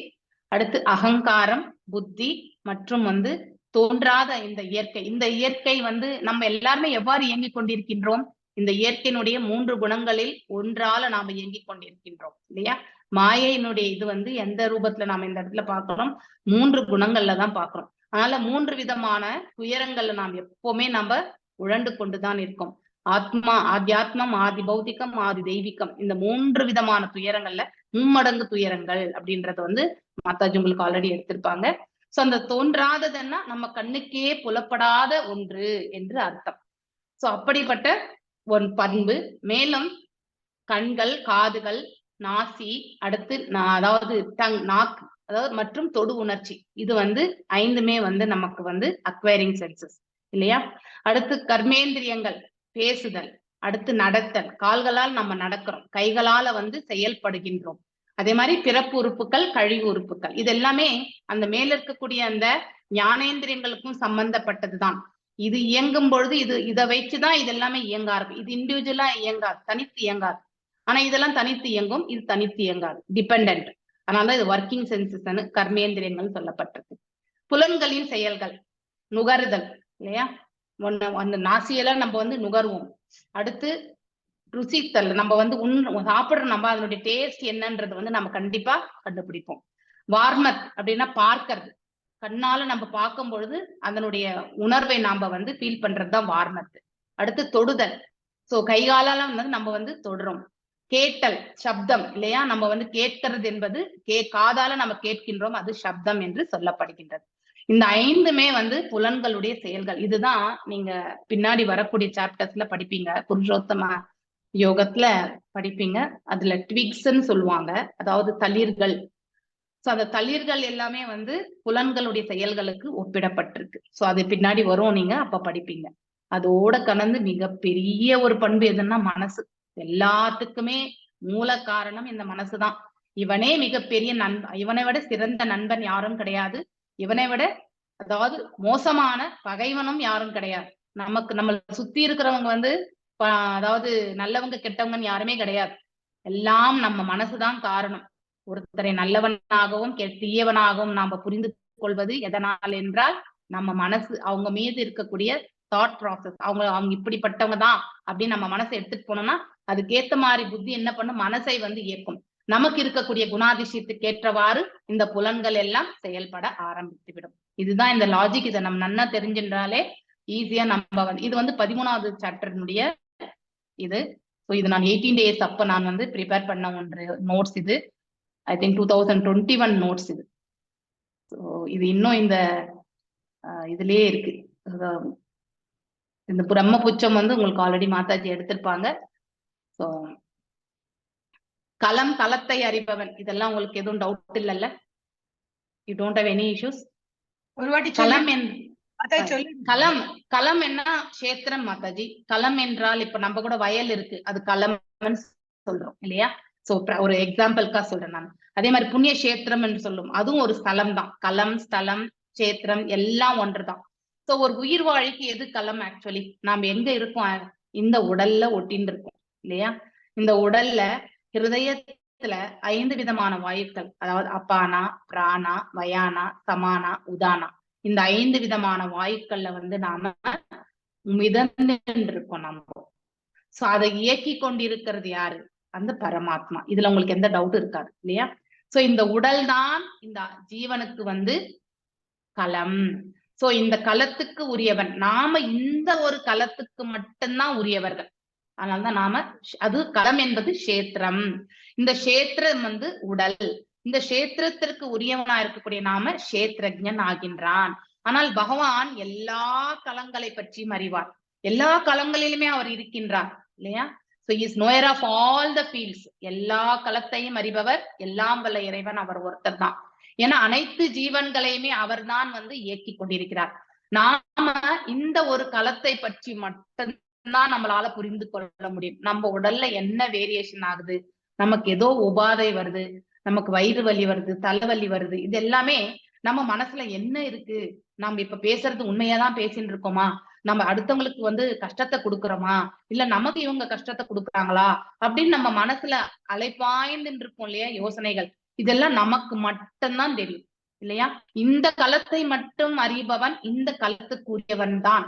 அடுத்து அகங்காரம், புத்தி மற்றும் வந்து தோன்றாத இந்த இயற்கை வந்து நம்ம எல்லாருமே எவ்வாறு இயங்கிக் கொண்டிருக்கின்றோம்? இந்த இயற்கையினுடைய 3 குணங்களில் ஒன்றால நாம இயங்கிக் கொண்டிருக்கின்றோம் இல்லையா. மாயையினுடைய இது வந்து எந்த ரூபத்துல நாம இந்த இடத்துல பார்க்கிறோம்? 3 குணங்கள்ல தான் பார்க்கிறோம். அதனால 3 விதமான துயரங்கள்ல நாம் எப்பவுமே நம்ம உழண்டு கொண்டுதான் இருக்கோம். ஆத்மா, ஆத்தியாத்மம், ஆதி பௌத்திகம், ஆதி தெய்வீகம், இந்த 3 விதமான துயரங்கள்ல மும்மடங்கு துயரங்கள் அப்படின்றத வந்து மாதாஜி உங்களுக்கு ஆல்ரெடி எடுத்திருப்பாங்க. சோ அந்த தோன்றாததுன்னா நம்ம கண்ணுக்கே புலப்படாத ஒன்று என்று அர்த்தம். சோ அப்படிப்பட்ட ஒரு பண்பு. மேலும் கண்கள், காதுகள், நாசி, அடுத்து அதாவது நாக்கு, அதாவது மற்றும் தொடு உணர்ச்சி, இது வந்து 5மே வந்து நமக்கு வந்து அக்வைரிங் சென்சஸ் இல்லையா. அடுத்து கர்மேந்திரியங்கள், பேசுதல், அடுத்து நடத்தல், கால்களால் நம்ம நடக்கிறோம், கைகளால வந்து செயல்படுகின்றோம். அதே மாதிரி பிறப்பு உறுப்புகள், கழிவு உறுப்புகள், இது எல்லாமே அந்த மேல இருக்கக்கூடிய அந்த ஞானேந்திரியங்களுக்கும் சம்பந்தப்பட்டதுதான். இது இயங்கும் பொழுது இதை வச்சுதான் இது எல்லாமே இயங்க ஆரம்பிக்கும். இது இண்டிவிஜுவலா இயங்காது, தனித்து இயங்காது. ஆனா இதெல்லாம் தனித்து இயங்கும், இது தனித்து இயங்காது, டிபெண்டன்ட். அதனால இது ஒர்க்கிங் சென்சஸ் கர்மேந்திரியங்கள் சொல்லப்பட்டிருக்கு. புலன்களின் செயல்கள், நுகருதல் இல்லையா. அந்த நாசியெல்லாம் நம்ம வந்து நுகர்வோம். அடுத்து ருசித்தல், நம்ம வந்து சாப்பிடுற நம்ம அதனுடைய டேஸ்ட் என்னன்றது வந்து நம்ம கண்டிப்பா கண்டுபிடிப்போம். வார்மத் அப்படின்னா பார்க்கிறது, கண்ணால நம்ம பார்க்கும் பொழுது அதனுடைய உணர்வை நாம வந்து ஃபீல் பண்றதுதான் வார்மத். அடுத்து தொடுதல், சோ கைகாலால வந்து நம்ம வந்து தொடுறோம். கேட்டல், சப்தம் இல்லையா, நம்ம வந்து கேட்கிறது என்பது காதால நம்ம கேட்கின்றோம், அது சப்தம் என்று சொல்லப்படுகின்றது. இந்த 5மே வந்து புலன்களுடைய செயல்கள். இதுதான் நீங்க பின்னாடி வரக்கூடிய சாப்டர்ஸ்ல படிப்பீங்க. புருஷோத்தம யோகத்துல படிப்பீங்க. அதுல ட்விக்ஸ்ன்னு சொல்லுவாங்க, அதாவது தளிர்கள். சோ அந்த தளிர்கள் எல்லாமே வந்து புலன்களுடைய செயல்களுக்கு ஒப்பிடப்பட்டிருக்கு. சோ அது பின்னாடி வரும், நீங்க அப்ப படிப்பீங்க. அதோட கலந்து மிகப்பெரிய ஒரு பண்பு எதுன்னா மனசு. எல்லாத்துக்குமே மூல காரணம் இந்த மனசுதான். இவனே மிகப்பெரிய நண்பன், இவனை விட சிறந்த நண்பன் யாரும் கிடையாது. இவனை விட அதாவது மோசமான பகைவனும் யாரும் கிடையாது. நமக்கு நம்ம சுத்தி இருக்கிறவங்க வந்து அதாவது நல்லவங்க கெட்டவங்கன்னு யாருமே கிடையாது. எல்லாம் நம்ம மனசுதான் காரணம். ஒருத்தரை நல்லவனாகவும் தீயவனாகவும் நாம புரிந்து கொள்வது எதனால் என்றால் நம்ம மனசு, அவங்க மீது இருக்கக்கூடிய தாட் ப்ராசஸ். அவங்க இப்படிப்பட்டவங்க தான் அப்படின்னு நம்ம மனசை எடுத்துட்டு போனோம்னா அதுக்கேத்த மாதிரி புத்தி என்ன பண்ணும், மனசை வந்து இயக்கும். நமக்கு இருக்கக்கூடிய குணாதிசயத்துக்கு ஏற்றவாறு இந்த புலன்கள் எல்லாம் செயல்பட ஆரம்பித்து விடும். இதுதான் இந்த லாஜிக். இதை நம்ம நன்னா தெரிஞ்சின்றாலே ஈஸியா நம்ம வந்து இது வந்து 13வது சாப்டர்னுடைய இது. ஸோ இது நான் 18 days அப்ப நான் வந்து ப்ரிப்பேர் பண்ண ஒன்று நோட்ஸ். இது ஐ திங்க் 2021 நோட்ஸ் இது. ஸோ இது இன்னும் இந்த இதுலயே இருக்கு. இந்த பிரம்மபுச்சம் வந்து உங்களுக்கு ஆல்ரெடி மாதாஜி எடுத்திருப்பாங்க. ஸோ களத்தை அறிபவன், இதெல்லாம் உங்களுக்கு எதுவும் டவுட் இல்லைல்ல? You don't have any issues? ஒரு வாட்டி களம் என்ன கஷேத்திரம் மாதாஜி. களம் என்றால் இப்ப நம்ம கூட வயல் இருக்கு, அது களம் சொல்றோம் இல்லையா? சோ ஒரு எக்ஸாம்பிள்கா சொல்றேன் நான். அதே மாதிரி புண்ணிய கஷேத்திரம் என்று சொல்லும், அதுவும் ஒரு ஸ்தலம் தான். களம், ஸ்தலம், கஷேத்திரம் எல்லாம் ஒன்றுதான். சோ ஒரு உயிர் வாழிக்கு எது களம்? ஆக்சுவலி நாம எங்க இருக்கோம்? இந்த உடல்ல ஒட்டின்னு இருக்கோம் இல்லையா? இந்த உடல்ல ஹிருதயத்துல 5 விதமான வாயுக்கள், அதாவது அப்பானா, பிராணா, வயானா, சமானா, உதானா, இந்த 5 விதமான வாயுக்கள்ல வந்து நாம மிதந்து இருக்கோம் நம்ம. சோ அதை இயக்கி கொண்டிருக்கிறது யாரு? அந்த பரமாத்மா. இதுல உங்களுக்கு எந்த டவுட் இருக்காது இல்லையா? சோ இந்த உடல் தான் இந்த ஜீவனுக்கு வந்து களம். சோ இந்த களத்துக்கு உரியவன் நாம. இந்த ஒரு களத்துக்கு மட்டும்தான் உரியவர்கள். அதனாலதான் நாம அது களம் என்பது கஷேத்திரம். இந்த கஷேத்திரம் வந்து உடல். இந்த கஷேத்திரத்திற்கு உரியவனா இருக்கக்கூடிய நாம கஷேத்திரஜன் ஆகின்றான். ஆனால் பகவான் எல்லா களங்களை பற்றியும் அறிவார். எல்லா களங்களிலுமே அவர் இருக்கின்றார் இல்லையா? So he is knower of all the fields. எல்லா களத்தையும் அறிபவர் எல்லாம் வல்ல இறைவன் அவர் ஒருத்தர் தான். ஏன்னா அனைத்து ஜீவன்களையுமே அவர் தான் வந்து இயக்கி கொண்டிருக்கிறார். நாம இந்த ஒரு களத்தை பற்றி மட்டும்தான் நம்மளால புரிந்து கொள்ள முடியும். நம்ம உடல்ல என்ன வேரியேஷன் ஆகுது, நமக்கு ஏதோ உபாதை வருது, நமக்கு வயிறு வலி வருது, தலைவலி வருது, இது எல்லாமே நம்ம மனசுல என்ன இருக்கு, நம்ம இப்ப பேசுறது உண்மையாதான் பேசிட்டு இருக்கோமா, நம்ம அடுத்தவங்களுக்கு வந்து கஷ்டத்தை கொடுக்குறோமா, இல்ல நமக்கு இவங்க கஷ்டத்தை கொடுக்குறாங்களா அப்படின்னு நம்ம மனசுல அலைப்பாய்ந்து இருக்கோம் இல்லையா யோசனைகள். இதெல்லாம் நமக்கு மட்டும்தான் தெரியும் இல்லையா? இந்த களத்தை மட்டும் அறிபவன் இந்த களத்துக்குரியவன் தான்.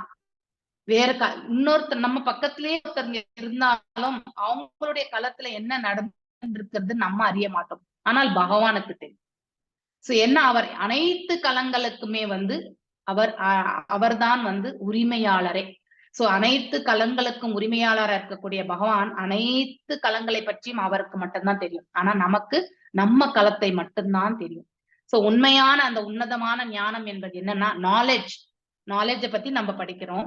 வேற இன்னொருத்தர் நம்ம பக்கத்திலேயே ஒருத்தர் இருந்தாலும் அவங்களுடைய களத்துல என்ன நடந்திருக்கிறது நம்ம அறிய மாட்டோம். ஆனால் பகவானுக்கு தெரியும். சோ என்ன, அவர் அனைத்து களங்களுக்குமே வந்து அவர்தான் வந்து உரிமையாளரே. சோ அனைத்து களங்களுக்கும் உரிமையாளராக இருக்கக்கூடிய பகவான் அனைத்து களங்களை பற்றியும் அவருக்கு மட்டும்தான் தெரியும். ஆனா நமக்கு நம்ம களத்தை மட்டும்தான் தெரியும். சோ உண்மையான அந்த உன்னதமான ஞானம் என்பது என்னன்னா நாலேஜை பத்தி நம்ம படிக்கிறோம்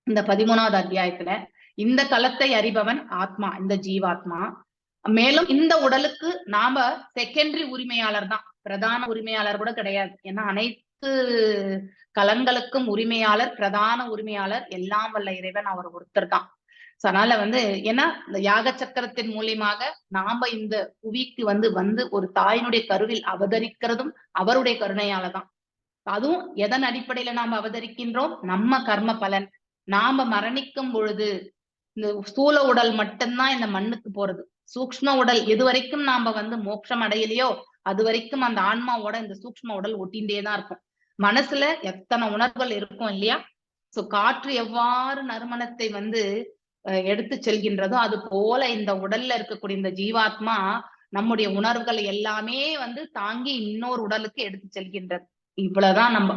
இந்த 13வது அத்தியாயத்துல. இந்த களத்தை அறிபவன் ஆத்மா, இந்த ஜீவாத்மா. மேலும் இந்த உடலுக்கு நாம செகண்டரி உரிமையாளர் தான், பிரதான உரிமையாளர் கூட கிடையாது. ஏன்னா அனைத்து களங்களுக்கும் உரிமையாளர், பிரதான உரிமையாளர் எல்லாம் வல்ல இறைவன் அவர் ஒருத்தர் தான். அதனால வந்து ஏன்னா இந்த யாக சக்கரத்தின் மூலியமாக நாம இந்த புவிக்கு வந்து ஒரு தாயினுடைய கருவில் அவதரிக்கிறதும் அவருடைய கருணையால தான். அதுவும் எதன் அடிப்படையில நாம அவதரிக்கின்றோம்? நம்ம கர்ம பலன். நாம மரணிக்கும் பொழுது இந்த ஸ்தூல உடல் மட்டும்தான் இந்த மண்ணுக்கு போறது. சூக்ஷ்ம உடல் எது வரைக்கும் நாம வந்து மோட்சம் அடையலையோ அது வரைக்கும் அந்த ஆன்மாவோட இந்த சூக்ஷ்ம உடல் ஒட்டின்றேதான் இருக்கும். மனசுல எத்தனை உணர்வுகள் இருக்கும் இல்லையா? சோ காற்று எவ்வாறு நறுமணத்தை வந்து எடுத்து செல்கின்றதோ அது போல இந்த உடல்ல இருக்கக்கூடிய இந்த ஜீவாத்மா நம்முடைய உணர்வுகள் எல்லாமே வந்து தாங்கி இன்னொரு உடலுக்கு எடுத்து செல்கின்றது. இவ்வளவுதான் நம்ம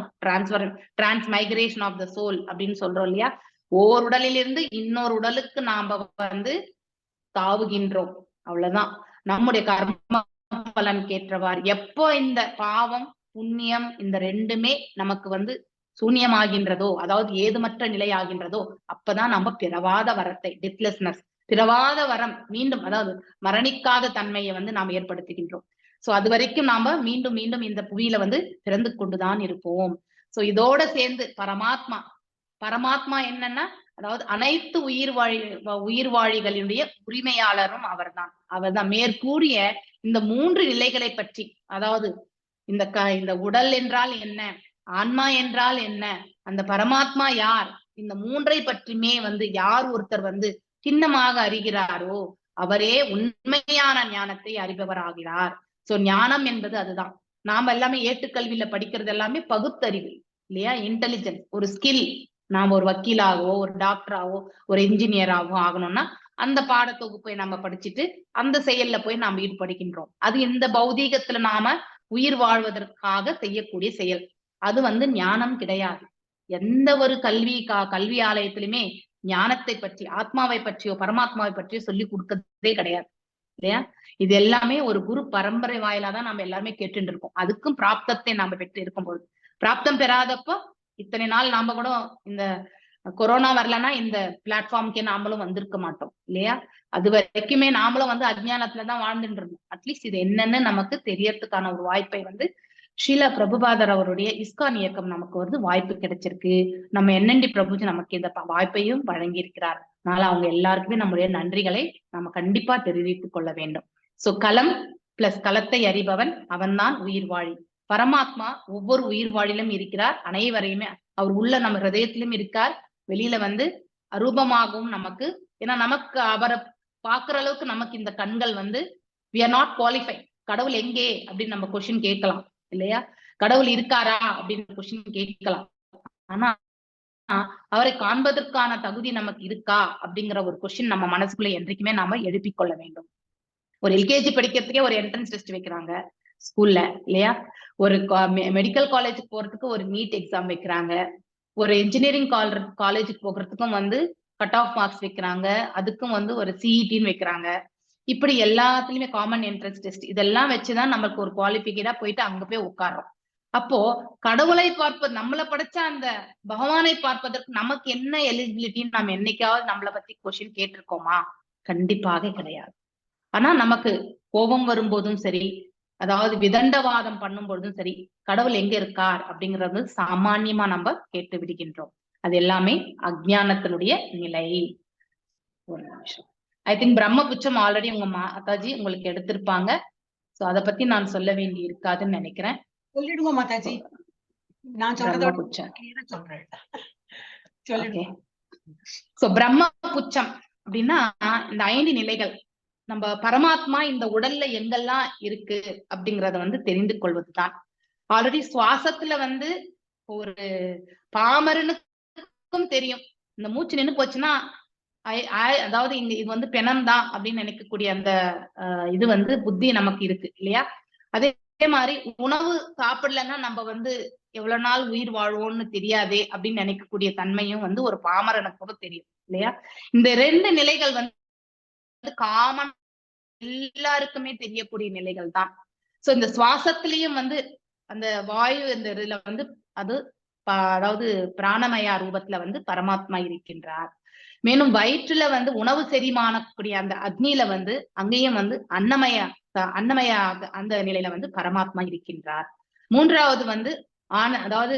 டிரான்ஸ்மைக்ரேஷன் ஆஃப் த சோல் அப்படின்னு சொல்றோம் இல்லையா? ஓர் உடலிலிருந்து இன்னொரு உடலுக்கு நாம வந்து தாவுகின்றோம். அவ்வளவுதான். நம்முடைய கர்ம பலன் கேற்றவாறு எப்போ இந்த பாவம் புண்ணியம் இந்த ரெண்டுமே நமக்கு வந்து சூன்யமாகின்றதோ, அதாவது ஏதுமற்ற நிலை ஆகின்றதோ, அப்பதான் நம்ம பிறவாத வரத்தை, டெத்லெஸ்னஸ், பிறவாத வரம் மீண்டும், அதாவது மரணிக்காத தன்மையை வந்து நாம் ஏற்படுத்துகின்றோம். சோ அது வரைக்கும் நாம மீண்டும் மீண்டும் இந்த புவியில வந்து பிறந்து கொண்டுதான் இருப்போம். சோ இதோட சேர்ந்து பரமாத்மா என்னன்னா, அதாவது அனைத்து உயிர்வாழிகளினுடைய உரிமையாளரும் அவர்தான் மேற்கூறிய இந்த 3 நிலைகளை பற்றி, அதாவது இந்த உடல் என்றால் என்ன, ஆன்மா என்றால் என்ன, அந்த பரமாத்மா யார், இந்த 3ஐ பற்றியுமே வந்து யார் ஒருத்தர் வந்து சின்னமாக அறிகிறாரோ அவரே உண்மையான ஞானத்தை அறிபவராகிறார். சோ ஞானம் என்பது அதுதான். நாம எல்லாமே ஏட்டுக்கல்வியில படிக்கிறது எல்லாமே பகுத்தறிவு இல்லையா, இன்டெலிஜென்ஸ், ஒரு ஸ்கில். நாம ஒரு வக்கீலாகவோ ஒரு டாக்டராகவோ ஒரு இன்ஜினியராகவோ ஆகணும்னா அந்த பாடத்தொகுப்பை நம்ம படிச்சுட்டு அந்த செயல்ல போய் நாம் ஈடுபடுகின்றோம். அது இந்த பௌதீகத்துல நாம உயிர் வாழ்வதற்காக செய்யக்கூடிய செயல். அது வந்து ஞானம் கிடையாது. எந்த ஒரு கல்வி ஆலயத்திலுமே ஞானத்தை பற்றி, ஆத்மாவை பற்றியோ பரமாத்மாவை பற்றியோ சொல்லி கொடுக்கறதே கிடையாது இல்லையா. இது எல்லாமே ஒரு குரு பரம்பரை வாயிலாதான் நம்ம எல்லாருமே கேட்டுட்டு இருக்கோம். அதுக்கும் பிராப்தத்தை நாம பெற்று இருக்கும்போது, பிராப்தம் பெறாதப்போ இத்தனை நாள் நாம கூட இந்த கொரோனா வரலன்னா இந்த பிளாட்ஃபார்முக்கே நாமளும் வந்திருக்க மாட்டோம் இல்லையா. அது வரைக்குமே நாமளும் வந்து அஜ்ஞானத்துலதான் வாழ்ந்துட்டு இருந்தோம். அட்லீஸ்ட் இது என்னன்னு நமக்கு தெரியறதுக்கான ஒரு வாய்ப்பை வந்து ஸ்ரீல பிரபுபாதர் அவருடைய இஸ்கான் இயக்கம் நமக்கு வந்து வாய்ப்பு கிடைச்சிருக்கு. நம்ம என்என்டி பிரபுஜி நமக்கு இந்த வாய்ப்பையும் வழங்கி இருக்கிறார். அதனால அவங்க எல்லாருக்குமே நம்முடைய நன்றிகளை நம்ம கண்டிப்பா தெரிவித்துக் கொள்ள வேண்டும். சோ களம் பிளஸ் களத்தை அறிபவன் அவன்தான் உயிர் வாழி. பரமாத்மா ஒவ்வொரு உயிர் வாழிலும் இருக்கிறார். அனைவரையுமே அவர் உள்ள நம்ம ஹிருதயத்திலும் இருக்கார், வெளியில வந்து அரூபமாகவும் நமக்கு, ஏன்னா நமக்கு அவரை பாக்குற அளவுக்கு நமக்கு இந்த கண்கள் வந்து we are not qualified. கடவுள் எங்கே அப்படின்னு நம்ம கொஸ்டின் கேட்கலாம் இல்லையா, கடவுள் இருக்காரா அப்படின்னு கொஸ்டின் கேட்கலாம். ஆனா அவரை காண்பதற்கான தகுதி நமக்கு இருக்கா அப்படிங்கிற ஒரு கொஸ்டின் நம்ம மனசுக்குள்ள என்றைக்குமே நாம எழுப்பிக் கொள்ள வேண்டும். ஒரு எல்கேஜி படிக்கிறதுக்கே ஒரு என்ட்ரன்ஸ் டெஸ்ட் வைக்கிறாங்க ஸ்கூல்ல இல்லையா, ஒரு மெடிக்கல் காலேஜுக்கு போறதுக்கு ஒரு நீட் எக்ஸாம் வைக்கிறாங்க, ஒரு இன்ஜினியரிங் காலேஜுக்கு போகிறதுக்கும் வந்து கட் ஆஃப் மார்க்ஸ் வைக்கிறாங்க, அதுக்கும் வந்து ஒரு சிஇடின்னு வைக்கிறாங்க. இப்படி எல்லாத்துலயுமே காமன் என்ட்ரன்ஸ் டெஸ்ட் இதெல்லாம் வச்சுதான் நமக்கு ஒரு குவாலிஃபிகேட்டா போயிட்டு அங்க போய் உட்கார்றோம். அப்போ கடவுளை பார்ப்பது, நம்மளை படைச்ச அந்த பகவானை பார்ப்பதற்கு நமக்கு என்ன எலிஜிபிலிட்டின்னு நம்ம என்னைக்காவது நம்மளை பத்தி கொஸ்டின் கேட்டிருக்கோமா? கண்டிப்பாக கிடையாது. ஆனா நமக்கு கோபம் வரும்போதும் சரி, அதாவது விதண்டவாதம் பண்ணும் பொழுதும் சரி, கடவுள் எங்க இருக்கார் அப்படிங்கறது சாமான்யமா நம்ம கேட்டு விடுகின்றோம். அது எல்லாமே அஜ்ஞானத்தினுடைய நிலை. ஒரு நிமிஷம். ஐ திங்க் பிரம்மபுச்சம் ஆல்ரெடி உங்க மாதாஜி உங்களுக்கு எடுத்திருப்பாங்க. சோ அத பத்தி நான் சொல்ல வேண்டி இருக்காதுன்னு நினைக்கிறேன். சொல்லிடுங்க மாதாஜி, நான் பிரம்மபுச்சம் சொல்றேன். சோ பிரம்மபுச்சம் அப்படின்னா இந்த 5 நிலைகள். நம்ம பரமாத்மா இந்த உடல்ல எங்கெல்லாம் இருக்கு அப்படிங்கறத வந்து தெரிந்து கொள்வதுதான். ஆல்ரெடி சுவாசத்துல வந்து ஒரு பாமரனுக்கும் தெரியும், இந்த மூச்சு நின்னு போச்சுன்னா அதாவது இங்க இது வந்து பெணம் தான் அப்படின்னு நினைக்கக்கூடிய அந்த இது வந்து புத்தி நமக்கு இருக்கு இல்லையா. அதே மாதிரி உணவு சாப்பிடலன்னா நம்ம வந்து எவ்வளவு நாள் உயிர் வாழ்வோம்னு தெரியாதே அப்படின்னு நினைக்கக்கூடிய தன்மையும் வந்து ஒரு பாமரனுக்கு கூட தெரியும் இல்லையா. இந்த 2 நிலைகள் வந்து காமன் எல்லாருக்குமே தெரியக்கூடிய நிலைகள் தான். சோ இந்த சுவாசத்திலையும் வந்து அந்த வாயு இந்த இதுல வந்து அது அதாவது பிராணமயா ரூபத்துல வந்து பரமாத்மா இருக்கின்றார். மேலும் வயிற்றுல வந்து உணவு செரிமானக்கூடிய அந்த அக்னியில வந்து அங்கேயும் வந்து அன்னமய அந்த நிலையில வந்து பரமாத்மா இருக்கின்றார். 3வது வந்து அதாவது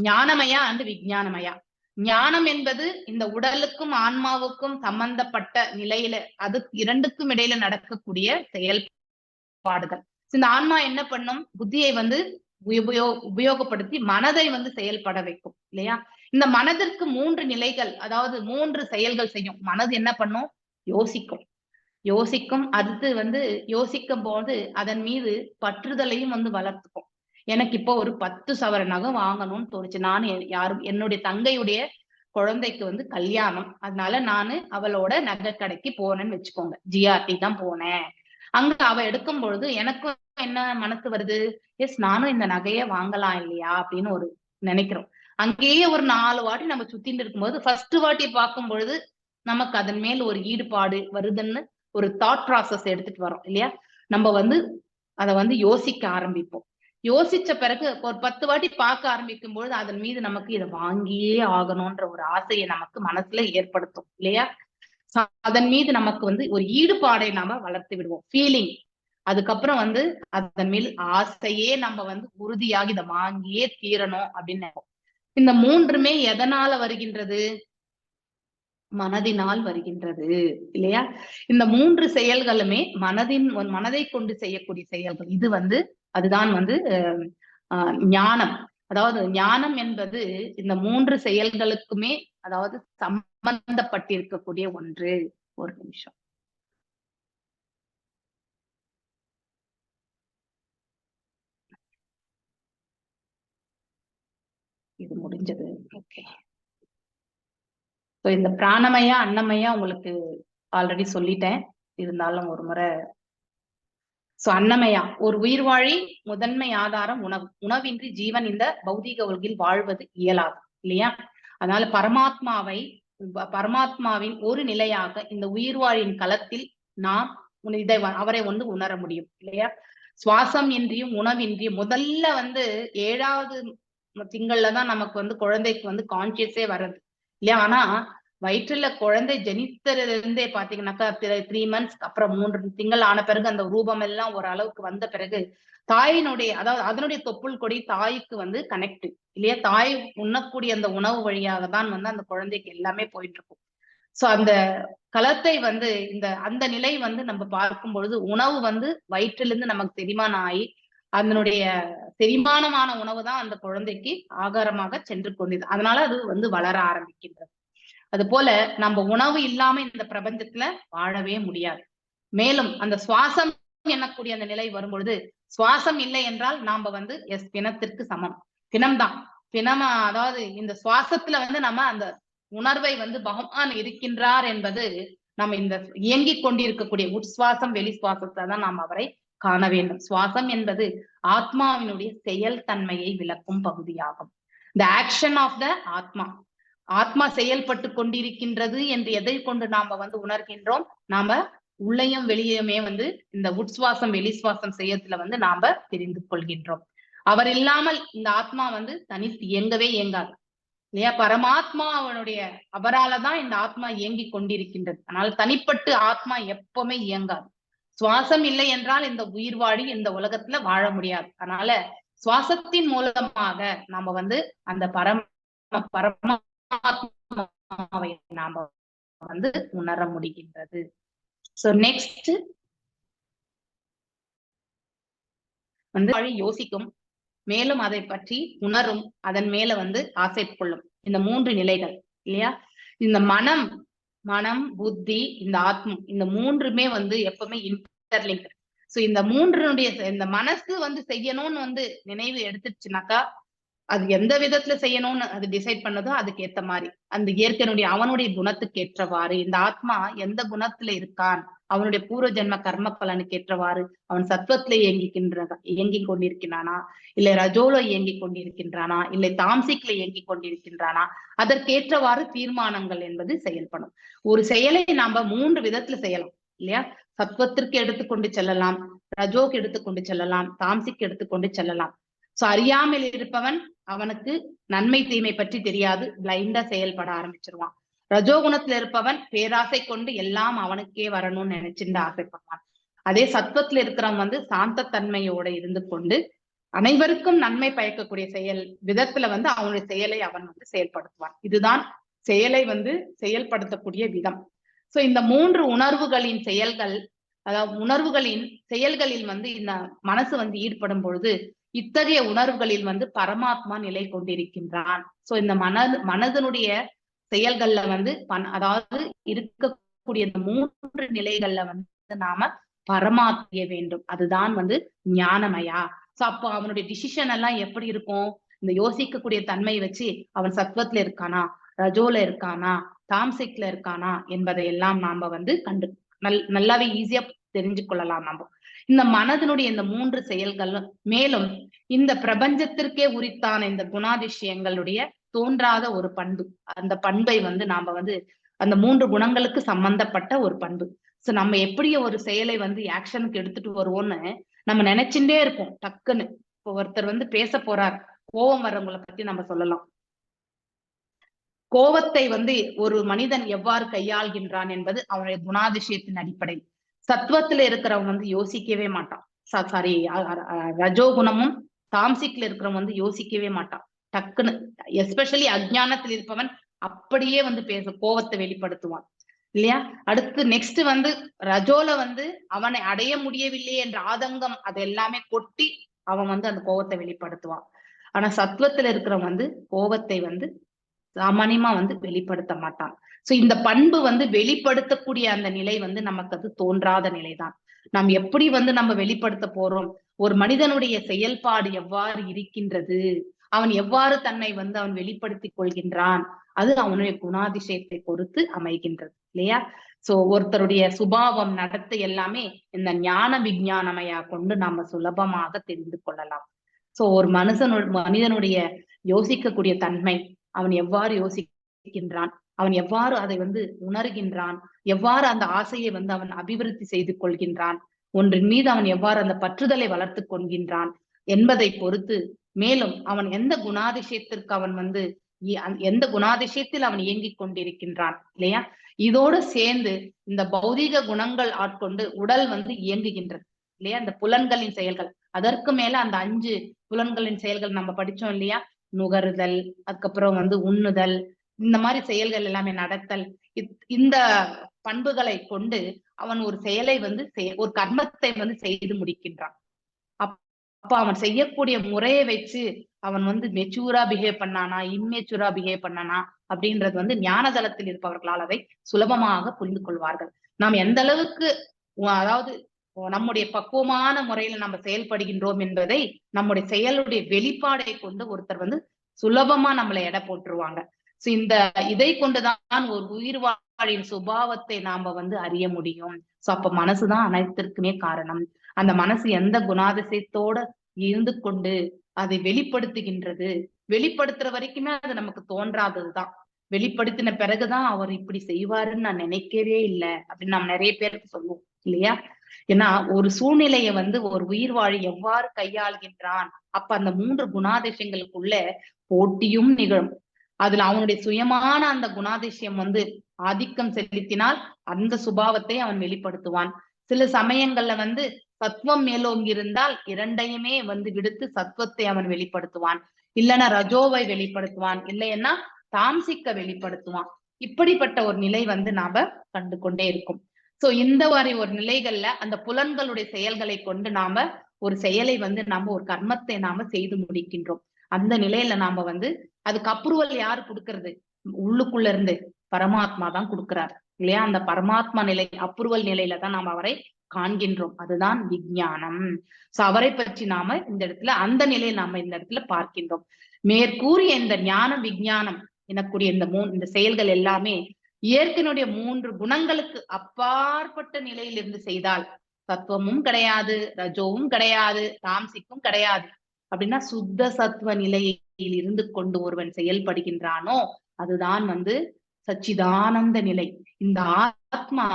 ஞானமயா அண்ட் விஞ்ஞானமயா. ஞானம் என்பது இந்த உடலுக்கும் ஆன்மாவுக்கும் சம்பந்தப்பட்ட நிலையில, அது 2க்கும் இடையில நடக்கக்கூடிய செயல்பாடுகள். இந்த ஆன்மா என்ன பண்ணும், புத்தியை வந்து உபயோகப்படுத்தி மனதை வந்து செயல்பட வைக்கும் இல்லையா. இந்த மனதிற்கு 3 நிலைகள், அதாவது 3 செயல்கள் செய்யும். மனது என்ன பண்ணும், யோசிக்கும். அடுத்து வந்து யோசிக்கும் போது அதன் மீது பற்றுதலையும் வந்து வளர்த்துக்கும். எனக்கு இப்போ ஒரு 10 சவர நகம் வாங்கணும்னு தோணுச்சு. நான் என்னுடைய தங்கையுடைய குழந்தைக்கு வந்து கல்யாணம், அதனால நானு அவளோட நகை கடைக்கு போனேன்னு வச்சுக்கோங்க. ஜிஆர்டி தான் போனேன். அங்க அவ எடுக்கும் பொழுது எனக்கும் என்ன மனசு வருது, எஸ் நானும் இந்த நகைய வாங்கலாம் இல்லையா அப்படின்னு ஒரு நினைக்கிறோம். அங்கேயே ஒரு 4 வாட்டி நம்ம சுத்திட்டு இருக்கும்போது ஃபர்ஸ்ட் வாட்டி பார்க்கும் பொழுது நமக்கு அதன் மேல் ஒரு ஈடுபாடு வருதுன்னு ஒரு தாட் ப்ராசஸ் எடுத்துட்டு வரோம் இல்லையா. நம்ம வந்து அதை வந்து யோசிக்க ஆரம்பிப்போம். யோசிச்ச பிறகு ஒரு 10 வாட்டி பார்க்க ஆரம்பிக்கும் பொழுது அதன் மீது நமக்கு இதை வாங்கியே ஆகணும்ன்ற ஒரு ஆசையை நமக்கு மனசுல ஏற்படுத்தும் இல்லையா. அதன் மீது நமக்கு வந்து ஒரு ஈடுபாடை நாம வளர்த்து விடுவோம், ஃபீலிங். அதுக்கப்புறம் வந்து அதன் மேல் ஆசையே நம்ம வந்து உறுதியாகி இதை வாங்கியே தீரணும் அப்படின்னு நினைப்போம். இந்த மூன்றுமே எதனால வருகின்றது? மனதினால் வருகின்றது இல்லையா? இந்த மூன்று செயல்களுமே மனதை கொண்டு செய்யக்கூடிய செயல்கள். இது வந்து அதுதான் வந்து ஞானம். அதாவது ஞானம் என்பது இந்த மூன்று செயல்களுக்குமே அதாவது சம்பந்தப்பட்டிருக்கக்கூடிய ஒன்று. ஒரு நிமிஷம். இது முடிஞ்சது. ஓகே. இந்த பிராணமயா அன்னமயா உங்களுக்கு ஆல்ரெடி சொல்லிட்டேன், இருந்தாலும் ஒரு முறை. அன்னமயா, ஒரு உயிர்வாழி முதன்மை ஆதாரம் உணவு. உணவின்றி ஜீவன் இந்த பௌதீக உலகில் வாழ்வது இயலாது இல்லையா? அதனால பரமாத்மாவின் ஒரு நிலையாக இந்த உயிர்வாழின் களத்தில் நாம் அவரை வந்து உணர முடியும் இல்லையா? சுவாசம் இன்றியும் உணவின்றியும் முதல்ல வந்து 7வது திங்கள்லதான் நமக்கு வந்து குழந்தைக்கு வந்து கான்சியஸே வர்றது இல்லையா? ஆனா வயிற்றுல குழந்தை ஜனித்ததுல இருந்தே பாத்தீங்கன்னாக்கா 3 months அப்புறம் 3 திங்கள் ஆன பிறகு அந்த ரூபம் எல்லாம் ஒரு அளவுக்கு வந்த பிறகு தாயினுடைய அதாவது அதனுடைய தொப்புள் கொடி தாய்க்கு வந்து கனெக்ட் இல்லையா? தாய் உண்ணக்கூடிய அந்த உணவு வழியாக தான் வந்து அந்த குழந்தைக்கு எல்லாமே போயிட்டு இருக்கும். அந்த களத்தை வந்து அந்த நிலை வந்து நம்ம பார்க்கும் பொழுது உணவு வந்து வயிற்றிலிருந்து நமக்கு செரிமானம் ஆகி அதனுடைய செரிமானமான உணவு தான் அந்த குழந்தைக்கு ஆகாரமாக சென்று கொண்டது. அதனால அது வந்து வளர ஆரம்பிக்கின்றது. அது போல நம்ம உணவு இல்லாம இந்த பிரபஞ்சத்துல வாழவே முடியாது. மேலும் அந்த சுவாசம் எனக்கூடிய அந்த நிலை வரும்பொழுது சுவாசம் இல்லை என்றால் நாம வந்து பிணத்திற்கு சமம். பிணம்தான் பிணமா. அதாவது இந்த சுவாசத்துல வந்து நம்ம அந்த உணர்வை வந்து பகவான் இருக்கின்றார் என்பது நம்ம இந்த இயங்கிக் கொண்டிருக்கக்கூடிய உட்சுவாசம் வெளி சுவாசத்தை தான் நாம் அவரை காண வேண்டும். சுவாசம் என்பது ஆத்மாவினுடைய செயல் தன்மையை விளக்கும் பகுதியாகும். த ஆக்ஷன் ஆஃப் த ஆத்மா. ஆத்மா செயல்பட்டு கொண்டிருக்கின்றது என்று எதை கொண்டு நாம வந்து உணர்கின்றோம்? நாம உள்ளையும் வெளியுமே வந்து இந்த உட்சுவாசம் வெளி சுவாசம் செய்யறதுல வந்து நாம தெரிந்து கொள்கின்றோம். அவர் இல்லாமல் இந்த ஆத்மா வந்து தனித்து இயங்கவே இயங்காது இல்லையா? பரமாத்மா அவராலதான் இந்த ஆத்மா இயங்கி கொண்டிருக்கின்றது. அதனால தனிப்பட்டு ஆத்மா எப்பவுமே இயங்காது. சுவாசம் இல்லை என்றால் இந்த உயிர் வாழி இந்த உலகத்துல வாழ முடியாது. அதனால சுவாசத்தின் மூலமாக நாம வந்து அந்த பரமாத்மாவை நாம வந்து உணர முடிகின்றது. நெக்ஸ்ட் வந்து யோசிக்கும், மேலும் அதை பற்றி உணரும், அதன் மேல வந்து ஆசை கொள்ளும். இந்த 3 நிலைகள் இல்லையா? இந்த மனம் புத்தி இந்த ஆத்மம் இந்த 3மே வந்து எப்பவுமே இன்டர்லிங்க். இந்த 3னுடைய இந்த மனசு வந்து செய்யணும்னு வந்து நினைவு எடுத்துச்சுனாக்கா அது எந்த விதத்துல செய்யணும்னு அது டிசைட் பண்ணதோ அதுக்கு ஏத்த மாதிரி அந்த இயற்கையினுடைய அவனுடைய குணத்துக்கு ஏற்றவாறு இந்த ஆத்மா எந்த குணத்துல இருக்கான், அவனுடைய பூர்வ ஜென்ம கர்ம பலனுக்கு ஏற்றவாறு அவன் சத்வத்துல இயங்கிக் கொண்டிருக்கிறானா, இல்லை ரஜோல இயங்கிக் கொண்டிருக்கின்றானா, இல்லை தாம்சிக்ல இயங்கிக் கொண்டிருக்கின்றானா, அதற்கேற்றவாறு தீர்மானங்கள் என்பது செயல்படும். ஒரு செயலை நாம 3 விதத்துல செய்யலாம் இல்லையா? சத்வத்திற்கு எடுத்துக்கொண்டு செல்லலாம், ரஜோக்கு எடுத்துக்கொண்டு செல்லலாம், தாம்சிக்கு எடுத்துக்கொண்டு செல்லலாம். அறியாமல் இருப்பவன் அவனுக்கு நன்மை தீமை பற்றி தெரியாது, பிளைண்டா செயல்பட ஆரம்பிச்சிருவான். ரஜோகுணத்துல இருப்பவன் பேராசை கொண்டு எல்லாம் அவனுக்கே வரணும்னு நினைச்சுட்டு ஆசைப்படுவான். அதே சத்வத்துல இருக்கிறவன் வந்து சாந்த தன்மையோட இருந்து கொண்டு அனைவருக்கும் நன்மை பயக்கக்கூடிய செயல் விதத்துல வந்து அவனுடைய செயலை அவன் வந்து செயல்படுத்துவான். இதுதான் செயலை வந்து செயல்படுத்தக்கூடிய விதம். இந்த 3 உணர்வுகளின் செயல்கள், அதாவது உணர்வுகளின் செயல்களில் வந்து இந்த மனசு வந்து ஈடுபடும் பொழுது இத்தகைய உணர்வுகளில் வந்து பரமாத்மா நிலை கொண்டிருக்கின்றான். இந்த மனதனுடைய செயல்கள்ல வந்து அதாவது இருக்கக்கூடிய இந்த 3 நிலைகள்ல வந்து நாம பரமாத்திய வேண்டும். அதுதான் வந்து ஞானமயா. அப்போ அவனுடைய டிசிஷன் எல்லாம் எப்படி இருக்கும்? இந்த யோசிக்கக்கூடிய தன்மை வச்சு அவன் சத்வத்துல இருக்கானா, ரஜோல இருக்கானா, தாம்சிக்ல இருக்கானா என்பதை எல்லாம் நாம வந்து நல்லாவே ஈஸியா தெரிஞ்சு கொள்ளலாம். நம்ம இந்த மனதினுடைய இந்த 3 செயல்களும் மேலும் இந்த பிரபஞ்சத்திற்கே உரித்தான இந்த குணாதிசயங்களுடைய தோன்றாத ஒரு பண்பு. அந்த பண்பை வந்து நாம வந்து அந்த 3 குணங்களுக்கு சம்பந்தப்பட்ட ஒரு பண்பு. நம்ம எப்படி ஒரு செயலை வந்து ஆக்ஷனுக்கு எடுத்துட்டு வருவோம்னு நம்ம நினைச்சுட்டே இருப்போம். டக்குன்னு இப்போ ஒருத்தர் வந்து பேச போறார், கோபம் வர்றவங்களை பத்தி நம்ம சொல்லலாம். கோபத்தை வந்து ஒரு மனிதன் எவ்வாறு கையாள்கின்றான் என்பது அவனுடைய குணாதிசயத்தின் அடிப்படை. சத்துவத்துல இருக்கிறவன் வந்து யோசிக்கவே மாட்டான். சாரி, ரஜோகுணமும் தாம்சிக்ல இருக்கிறவன் வந்து யோசிக்கவே மாட்டான். டக்குன்னு, எஸ்பெஷலி அஜ்ஞானத்தில் இருப்பவன் அப்படியே வந்து கோபத்தை வெளிப்படுத்துவான் இல்லையா? அடுத்து நெக்ஸ்ட் வந்து ரஜோல வந்து அவனை அடைய முடியவில்லை என்ற ஆதங்கம் அது எல்லாமே கொட்டி அவன் வந்து அந்த கோபத்தை வெளிப்படுத்துவான். ஆனா சத்துவத்துல இருக்கிறவன் வந்து கோபத்தை வந்து சாமானியமா வந்து வெளிப்படுத்த மாட்டான். சோ இந்த பண்பு வந்து வெளிப்படுத்தக்கூடிய அந்த நிலை வந்து நமக்கு அது தோன்றாத நிலைதான். நாம் எப்படி வந்து நம்ம வெளிப்படுத்த போறோம்? ஒரு மனிதனுடைய செயல்பாடு எவ்வாறு இருக்கின்றது, அவன் எவ்வாறு தன்னை வந்து அவன் வெளிப்படுத்திக் கொள்கின்றான், அது அவனுடைய குணாதிசயத்தை பொறுத்து அமைகின்றது இல்லையா? சோ ஒருத்தருடைய சுபாவம் நடத்தை எல்லாமே இந்த ஞான விஞ்ஞானமையா கொண்டு நாம சுலபமாக தெரிந்து கொள்ளலாம். சோ ஒரு மனிதனுடைய யோசிக்கக்கூடிய தன்மை, அவன் எவ்வாறு யோசிக்கின்றான், அவன் எவ்வாறு அதை வந்து உணர்கின்றான், எவ்வாறு அந்த ஆசையை வந்து அவன் அபிவிருத்தி செய்து கொள்கின்றான், ஒன்றின் மீது அவன் எவ்வாறு அந்த பற்றுதலை வளர்த்து கொள்கின்றான் என்பதை பொறுத்து, மேலும் அவன் எந்த குணாதிசயத்திற்கு அவன் வந்து எந்த குணாதிசயத்தில் அவன் இயங்கிக் கொண்டிருக்கின்றான் இல்லையா? இதோடு சேர்ந்து இந்த பௌதீக குணங்கள் ஆட்கொண்டு உடல் வந்து இயங்குகின்றது இல்லையா? இந்த புலன்களின் செயல்கள், அதற்கு மேல அந்த 5 புலன்களின் செயல்கள் நம்ம படிச்சோம் இல்லையா? நுகருதல், அதுக்கப்புறம் வந்து உண்ணுதல், இந்த மாதிரி செயல்கள் எல்லாமே நடத்தல், இந்த பண்புகளை கொண்டு அவன் ஒரு செயலை வந்து ஒரு கர்மத்தை வந்து செய்து முடிக்கின்றான். அப்ப அவன் செய்யக்கூடிய முறையை வச்சு அவன் வந்து மெச்சூரா பிஹேவ் பண்ணானா, இம்மெச்சூரா பிஹேவ் பண்ணானா அப்படின்றது வந்து ஞான தளத்தில் இருப்பவர்களால் அதை சுலபமாக புரிந்து கொள்வார்கள். நாம் எந்த அளவுக்கு அதாவது நம்முடைய பக்குவமான முறையில நம்ம செயல்படுகின்றோம் என்பதை நம்முடைய செயலுடைய வெளிப்பாடை கொண்டு ஒருத்தர் வந்து சுலபமா நம்மளை எடை போட்டுருவாங்க. சோ இந்த இதை கொண்டுதான் ஒரு உயிர் வாழின் சுபாவத்தை நாம வந்து அறிய முடியும். சோ அப்ப மனசுதான் அனைத்திற்குமே காரணம். அந்த மனசு எந்த குணாதிசயத்தோட இருந்து கொண்டு அதை வெளிப்படுத்துகின்றது, வெளிப்படுத்துற வரைக்குமே அது நமக்கு தோன்றாததுதான். வெளிப்படுத்தின பிறகுதான் அவர் இப்படி செய்வாருன்னு நான் நினைக்கவே இல்லை அப்படின்னு நாம் நிறைய பேருக்கு சொல்லுவோம் இல்லையா? ஏன்னா ஒரு சூழ்நிலையை வந்து ஒரு உயிர் வாழி எவ்வாறு கையாள்கின்றான், அப்ப அந்த 3 குணாதிசயங்களுக்குள்ள போட்டியும் நிகழும். அதுல அவனுடைய சுயமான அந்த குணாதிசயம் வந்து ஆதிக்கம் செலுத்தினால் அந்த சுபாவத்தை அவன் வெளிப்படுத்துவான். சில சமயங்கள்ல வந்து சத்துவம் மேலோங்கி இருந்தால் இரண்டையுமே வந்து விடுத்து சத்துவத்தை அவன் வெளிப்படுத்துவான், இல்லைன்னா ரஜோவை வெளிப்படுத்துவான், இல்லைன்னா தாம்சிக்க வெளிப்படுத்துவான். இப்படிப்பட்ட ஒரு நிலை வந்து நாம கண்டு கொண்டே இருக்கும். சோ இந்த மாதிரி ஒரு நிலைகள்ல அந்த புலன்களுடைய செயல்களை கொண்டு நாம ஒரு செயலை வந்து நாம ஒரு கர்மத்தை நாம செய்து முடிக்கின்றோம். அந்த நிலையில நாம வந்து அதுக்கு அப்ரூவல் யாரு கொடுக்கறது? உள்ளுக்குள்ள இருந்து பரமாத்மா தான் கொடுக்கிறார் இல்லையா? அந்த பரமாத்மா நிலை அப்ரூவல் நிலையில தான் நாம் அவரை காண்கின்றோம். அதுதான் விஞ்ஞானம். சோ அவரை பற்றி நாம இந்த இடத்துல அந்த நிலையை நாம இந்த இடத்துல பார்க்கின்றோம். மேற்கூறிய இந்த ஞான விஞ்ஞானம் எனக்கூடிய இந்த செயல்கள் எல்லாமே இயற்கையினுடைய 3 குணங்களுக்கு அப்பாற்பட்ட நிலையில் இருந்து செய்தால் சத்துவமும் கிடையாது, ரஜோவும் கிடையாது, தாம்சிக்கும் கிடையாது. அப்படின்னா சுத்த சத்துவ நிலையில் இருந்து கொண்டு ஒருவன் செயல்படுகின்றானோ அதுதான் வந்து சச்சிதானந்த நிலை. இந்த ஆத்மா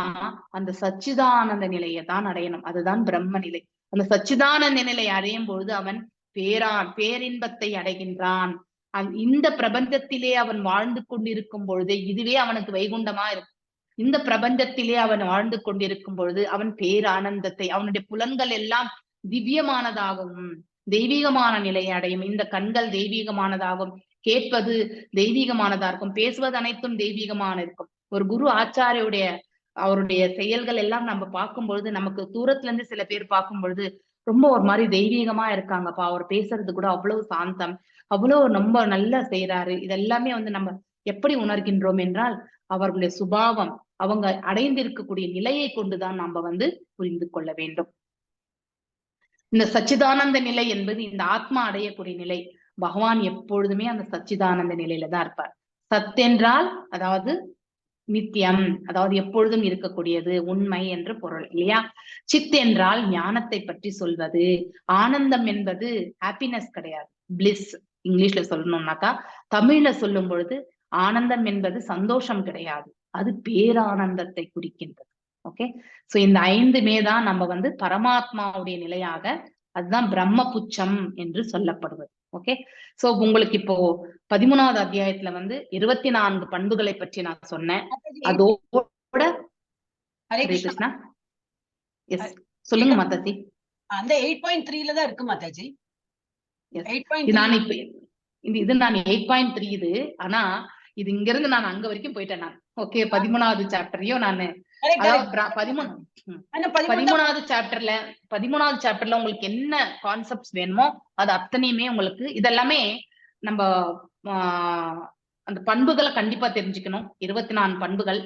அந்த சச்சிதானந்த நிலையை தான் அடையணும். அதுதான் பிரம்ம நிலை. அந்த சச்சிதானந்த நிலை அடையும் பொழுது அவன் பேரின்பத்தை அடைகின்றான். இந்த பிரபஞ்சத்திலே அவன் வாழ்ந்து கொண்டிருக்கும் பொழுது இதுவே அவனுக்கு வைகுண்டமா இருக்கும். இந்த பிரபஞ்சத்திலே அவன் வாழ்ந்து கொண்டிருக்கும் பொழுது அவன் பேரானந்தத்தை, அவனுடைய புலன்கள் எல்லாம் திவ்யமானதாகவும் தெய்வீகமான நிலையை அடையும். இந்த கண்கள் தெய்வீகமானதாகும், கேட்பது தெய்வீகமானதா இருக்கும், பேசுவது அனைத்தும் தெய்வீகமான இருக்கும். ஒரு குரு ஆச்சாரியுடைய அவருடைய செயல்கள் எல்லாம் நம்ம பார்க்கும் பொழுது, நமக்கு தூரத்துல இருந்து சில பேர் பார்க்கும் பொழுது ரொம்ப ஒரு மாதிரி தெய்வீகமா இருக்காங்கப்பா, அவர் பேசுறது கூட அவ்வளவு சாந்தம், அவ்வளவு ரொம்ப நல்லா செய்யறாரு. இதெல்லாமே வந்து நம்ம எப்படி உணர்கின்றோம் என்றால் அவர்களுடைய சுபாவம், அவங்க அடைந்திருக்கக்கூடிய நிலையை கொண்டுதான் நாம வந்து புரிந்து கொள்ள வேண்டும். இந்த சச்சிதானந்த நிலை என்பது இந்த ஆத்மா அடையக்கூடிய நிலை. பகவான் எப்பொழுதுமே அந்த சச்சிதானந்த நிலையில தான் இருப்பார். சத் என்றால் அதாவது நித்தியம், அதாவது எப்பொழுதும் இருக்கக்கூடியது, உண்மை என்று பொருள் இல்லையா? சித் என்றால் ஞானத்தை பற்றி சொல்வது. ஆனந்தம் என்பது ஹாப்பினஸ் கிடையாது, பிளிஸ் இங்கிலீஷ்ல சொல்லணும்னாக்கா. தமிழ்ல சொல்லும் பொழுது ஆனந்தம் என்பது சந்தோஷம் கிடையாது, அது பேரானந்தத்தை குறிக்கின்றது. ஓகே, சோ இந்த 5மே தான் நம்ம வந்து பரமாத்மாவுடைய நிலையாக, அதுதான் பிரம்ம புச்சம் என்று சொல்லப்படுவது. ஓகே. சோ உங்களுக்கு இப்போ 13வது அத்தியாயத்துல வந்து 24 பண்புகளை பற்றி நான் சொன்னேன். அதோட ஹரே ஹரே கிருஷ்ணா. கிருஷ்ணா. எஸ், சொல்லுங்க மாதாஜி. அந்த 8.3ல தான் இருக்கு மாதாஜி. Yes. 8.3 நான் இப்ப இது நான் 8.3 இது. ஆனா இது இங்க இருந்து நான் அங்க வரைக்கும் போயிட்டேன் நான். ஓகே, 13வது சாப்டரையும் நானு அதாவது 13வது சாப்டர்ல உங்களுக்கு என்ன கான்செப்ட்ஸ் வேணுமோ அது அத்தனையுமே உங்களுக்கு இதெல்லாமே நம்ம அந்த பண்புகளை கண்டிப்பா தெரிஞ்சுக்கணும். 24 பண்புகள்,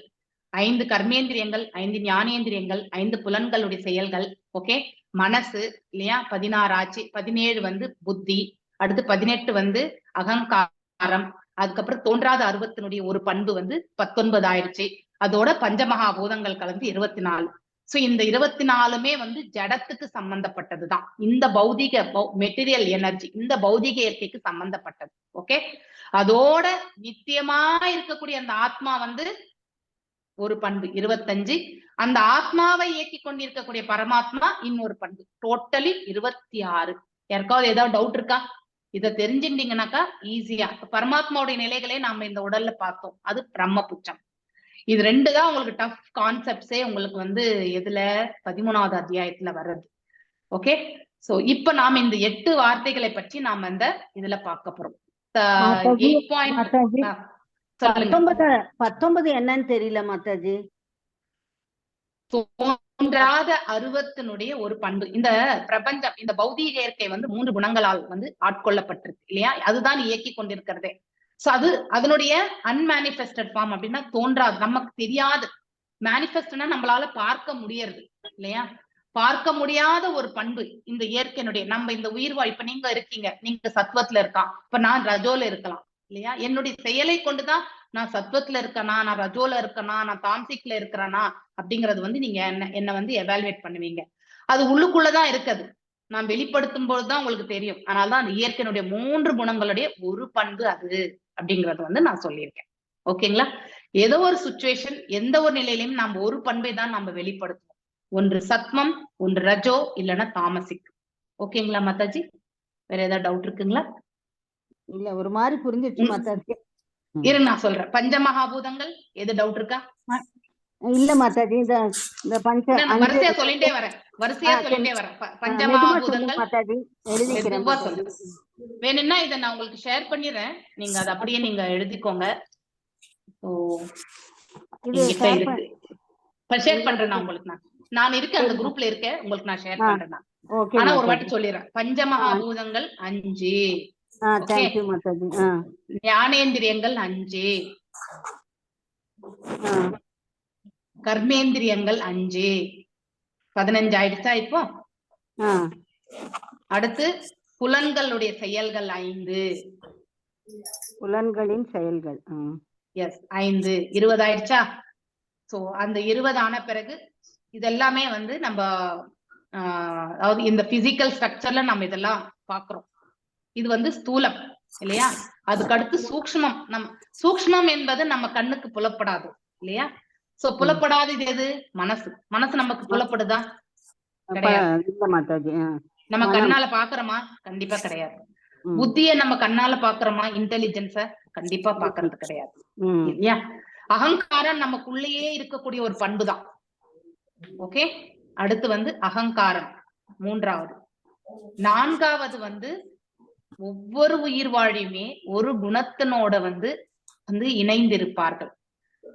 5 கர்மேந்திரியங்கள், 5 ஞானேந்திரியங்கள், 5 புலன்களுடைய செயல்கள். ஓகே, மனசு இல்லையா, 16 ஆச்சு. 17 வந்து புத்தி, அடுத்து 18 வந்து அகங்காரம், அதுக்கப்புறம் தோன்றாத அருவத்தினுடைய ஒரு பண்பு வந்து 19 ஆயிடுச்சு. அதோட பஞ்சமகாபூதங்கள் கலந்து 24. சோ இந்த 24மே வந்து ஜடத்துக்கு சம்பந்தப்பட்டதுதான். இந்த பௌதிக மெட்டீரியல் எனர்ஜி, இந்த பௌதிக இயற்கைக்கு சம்பந்தப்பட்டது. ஓகே, அதோட நித்தியமா இருக்கக்கூடிய அந்த ஆத்மா வந்து ஒரு பண்பு 25. அந்த ஆத்மாவை இயக்கி கொண்டிருக்கக்கூடிய பரமாத்மா இன்னொரு பண்பு. டோட்டலி 26. யாருக்காவது ஏதாவது டவுட் இருக்கா? இதை தெரிஞ்சுட்டீங்கன்னாக்கா ஈஸியா பரமாத்மாவுடைய நிலைகளே நாம இந்த உடல்ல பார்த்தோம். அது பிரம்மபுச்சம். இது 2 தான் உங்களுக்கு டஃப் கான்செப்ட்ஸே உங்களுக்கு வந்து எதுல 13வது அத்தியாயத்துல வர்றது. ஓகே, சோ இப்ப நாம இந்த 8 வார்த்தைகளை பற்றி நாம இந்த இதுல பார்க்க போறோம். 19 என்னன்னு தெரியல மாதாஜி. தோன்றாத அருவத்தினுடைய ஒரு பண்பு. இந்த பிரபஞ்சம், இந்த பௌதீக இயற்கை வந்து 3 குணங்களால் வந்து ஆட்கொள்ளப்பட்டிருக்கு இல்லையா, அதுதான் இயக்கி கொண்டிருக்கிறதே. சோ அது அதனுடைய அன்மேனிஃபெஸ்டட் ஃபார்ம் அப்படின்னா தோன்றாது, நமக்கு தெரியாது. மேனிஃபெஸ்ட்னா நம்மளால பார்க்க முடியறது இல்லையா, பார்க்க முடியாத ஒரு பண்பு இந்த இயற்கையினுடைய. நம்ம இந்த உயிர்வாழ், இப்ப நீங்க இருக்கீங்க, நீங்க சத்வத்துல இருக்கான், இப்ப நான் ரஜோல இருக்கலாம் இல்லையா. என்னுடைய செயலை கொண்டுதான் நான் சத்வத்துல இருக்கனா, நான் ரஜோல இருக்கனா, நான் தாம்சிக்ல இருக்கிறேனா அப்படிங்கறது வந்து நீங்க என்ன வந்து எவாலுவேட் பண்ணுவீங்க. அது உள்ளுக்குள்ளதான் இருக்குது, நான் வெளிப்படுத்தும் போதுதான் உங்களுக்கு தெரியும். அதனாலதான் அந்த இயற்கையினுடைய 3 குணங்களுடைய ஒரு பண்பு அது அப்படிங்கறது வந்து நான் சொல்லியிருக்கேன். ஓகேங்களா. ஏதோ ஒரு சுச்சுவேஷன், எந்த ஒரு நிலையிலையும் நாம் ஒரு பண்பை தான் நம்ம வெளிப்படுத்துவோம். ஒன்று சத்வம், ஒன்று ரஜோ, இல்லைன்னா தாமசிக். ஓகேங்களா மாதாஜி? வேற ஏதாவது டவுட் இருக்குங்களா? இல்ல, ஒரு மாதிரி புரிஞ்சிருச்சு மாதாஜி. இருங்க நான் சொல்றேன். பஞ்சமகாபூதங்கள் எது டவுட் இருக்கா? இல்ல மாதாஜி, இந்த வரிசையா சொல்லிட்டே வரேன், பஞ்சமகாபூதங்கள் மாதாஜி எழுதிக்கிறேன். வேணும்னா இதை நான் உங்களுக்கு ஷேர் பண்ணிடுறேன், நீங்க அதை அப்படியே நீங்க எழுதிக்கோங்க. ஷேர் பண்றேன் நான் உங்களுக்கு. நான் இருக்கேன் அந்த குரூப்ல இருக்கேன், உங்களுக்கு நான் ஷேர் பண்றேன். ஆனா ஒரு வாட்டி சொல்லிடுறேன். பஞ்சமகாபூதங்கள் 5, ஞானேந்திரியங்கள் 5, கர்மேந்திரியங்கள் 5, 15 ஆயிடுச்சா இப்போ? அடுத்து புலன்களுடைய செயல்கள் 5, புலன்களின் செயல்கள் 5, 20 ஆயிடுச்சா? சோ அந்த 20 ஆன பிறகு இதெல்லாமே வந்து நம்ம அதாவது இந்த பிசிக்கல் ஸ்ட்ரக்சர்ல நம்ம இதெல்லாம் பாக்குறோம். இது வந்து ஸ்தூலம் இல்லையா. அதுக்கு அடுத்து சூக்ஷ்மம். சூக்ஷ்மம் என்பது நம்ம கண்ணுக்கு புலப்படாது இல்லையா. சோ புலப்படாது இது எது? மனசு. மனசு நமக்கு புலப்படுதா? கிடையாது. நம்ம கண்ணால பாக்குறோமா? கண்டிப்பா கிடையாது. புத்திய நம்ம கண்ணால பாக்குறோமா? இன்டெலிஜென்ஸ கண்டிப்பா பாக்குறது கிடையாது இல்லையா. அகங்காரம் நமக்குள்ளேயே இருக்கக்கூடிய ஒரு பண்பு தான். ஓகே, அடுத்து வந்து அகங்காரம் 3வது. 4வது வந்து ஒவ்வொரு உயிர் வாழியுமே ஒரு குணத்தினோட வந்து இணைந்திருப்பார்கள்.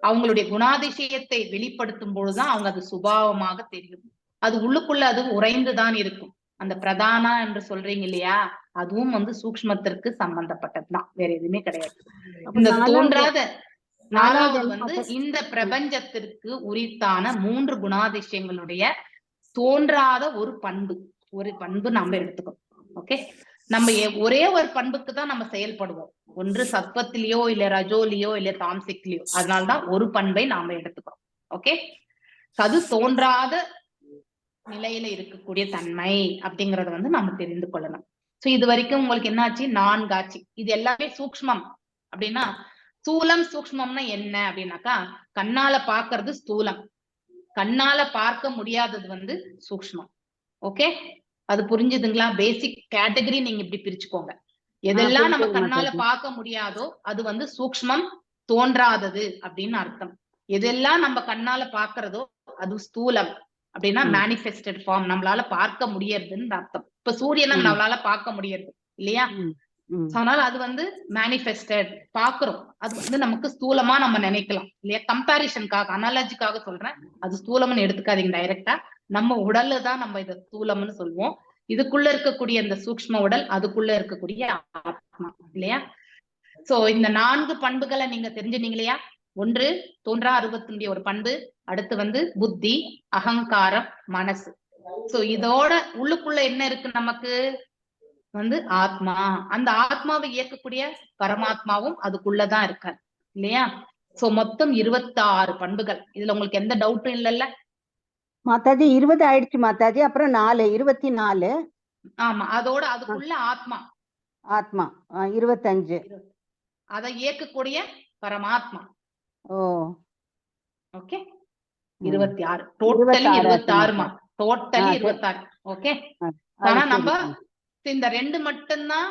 அவங்களுடைய குணாதிசயத்தை வெளிப்படுத்தும் பொழுதுதான் அவங்க அது சுபாவமாக தெரியும். அது உள்ளுக்குள்ள அது உறைந்துதான் இருக்கும். அந்த பிரதானா என்று சொல்றீங்க இல்லையா, அதுவும் வந்து சூக்ஷ்மத்திற்கு சம்பந்தப்பட்டதுதான், வேற எதுவுமே கிடையாது. இந்த தோன்றாத 4வது வந்து இந்த பிரபஞ்சத்திற்கு உரித்தான 3 குணாதிசயங்களுடைய தோன்றாத ஒரு பண்பு நம்ம எடுத்துக்கணும். ஓகே, நம்ம ஒரே ஒரு பண்புக்கு தான் நம்ம செயல்படுவோம். ஒன்று சத்வத்திலேயோ இல்ல ரஜோலியோ இல்ல தாம்சிக்லயோ. அதனால்தான் ஒரு பண்பை நாம எடுத்துக்கிறோம். ஓகே, அது தோன்றாத நிலையில இருக்கக்கூடிய தன்மை அப்படிங்கறத வந்து நாம தெரிந்து கொள்ளணும். சோ இது வரைக்கும் உங்களுக்கு என்னாச்சு? 4 ஆச்சு. இது எல்லாமே சூக்ஷ்மம். அப்படின்னா ஸ்தூலம் சூக்ஷ்மம்னா என்ன அப்படின்னாக்கா, கண்ணால பாக்குறது ஸ்தூலம், கண்ணால பார்க்க முடியாதது வந்து சூக்ஷ்மம். ஓகே, அது புரிஞ்சுதுங்களா? பேசிக் கேட்டகரி நீங்க இப்படி பிரிச்சுக்கோங்க. எதெல்லாம் நம்ம புரியுது கண்ணால மாதாஜி. பார்க்க முடியாதோ அது வந்து சூக்ஷ்மம், தோன்றாதது அப்படின்னு அர்த்தம். எதெல்லாம் நம்ம கண்ணால பாக்குறதோ அது ஸ்தூலம் அப்படின்னா மேனிஃபெஸ்டட் ஃபார்ம், நம்மளால பார்க்க முடியறதுன்னு அர்த்தம். இப்ப சூரியனை நம்மளால பார்க்க முடியறது இல்லையா? அதனால அது வந்து மேனிஃபெஸ்டட், பாக்குறோம். அது வந்து நமக்கு ஸ்தூலமா நம்ம நினைக்கலாம் இல்லையா? கம்பாரிசனுக்காக, அனாலஜிக்காக சொல்றேன். அது ஸ்தூலம்னு எடுத்துக்காதீங்க டைரக்டா. நம்ம உடல்ல தான் நம்ம இதை ஸ்தூலம்னு சொல்லுவோம். இதுக்குள்ள இருக்கக்கூடிய இந்த சூக்ஷ்ம உடல், அதுக்குள்ள இருக்கக்கூடிய ஆத்மா இல்லையா? சோ இந்த 4 பண்புகளை நீங்க தெரிஞ்சுனீங்க இல்லையா? ஒன்று தோன்றா அருவத்தினுடைய ஒரு பண்பு, அடுத்து வந்து புத்தி, அகங்காரம், மனசு. சோ இதோட உள்ளுக்குள்ள என்ன இருக்கு நமக்கு வந்து ஆத்மா. அந்த ஆத்மாவை இயக்கக்கூடிய பரமாத்மாவும் அதுக்குள்ளதான் இருக்காரு இல்லையா? சோ மொத்தம் 26 பண்புகள். இதுல உங்களுக்கு எந்த டவுட்டும் இல்லைல்ல மாதாஜி? 20 ஆயிடுச்சு மாதாஜி, அப்புறம் 4, 24. ஆமா, அதோட அதுக்குள்ள ஆத்மா ஆத்மா 25. அதை இயக்கக்கூடிய பரமாத்மா. ஓ ஓகே, 26 டோட்டலி 26மா, டோட்டலி 26. ஓகே, ஆனா நம்ம இந்த 2 மட்டும்தான்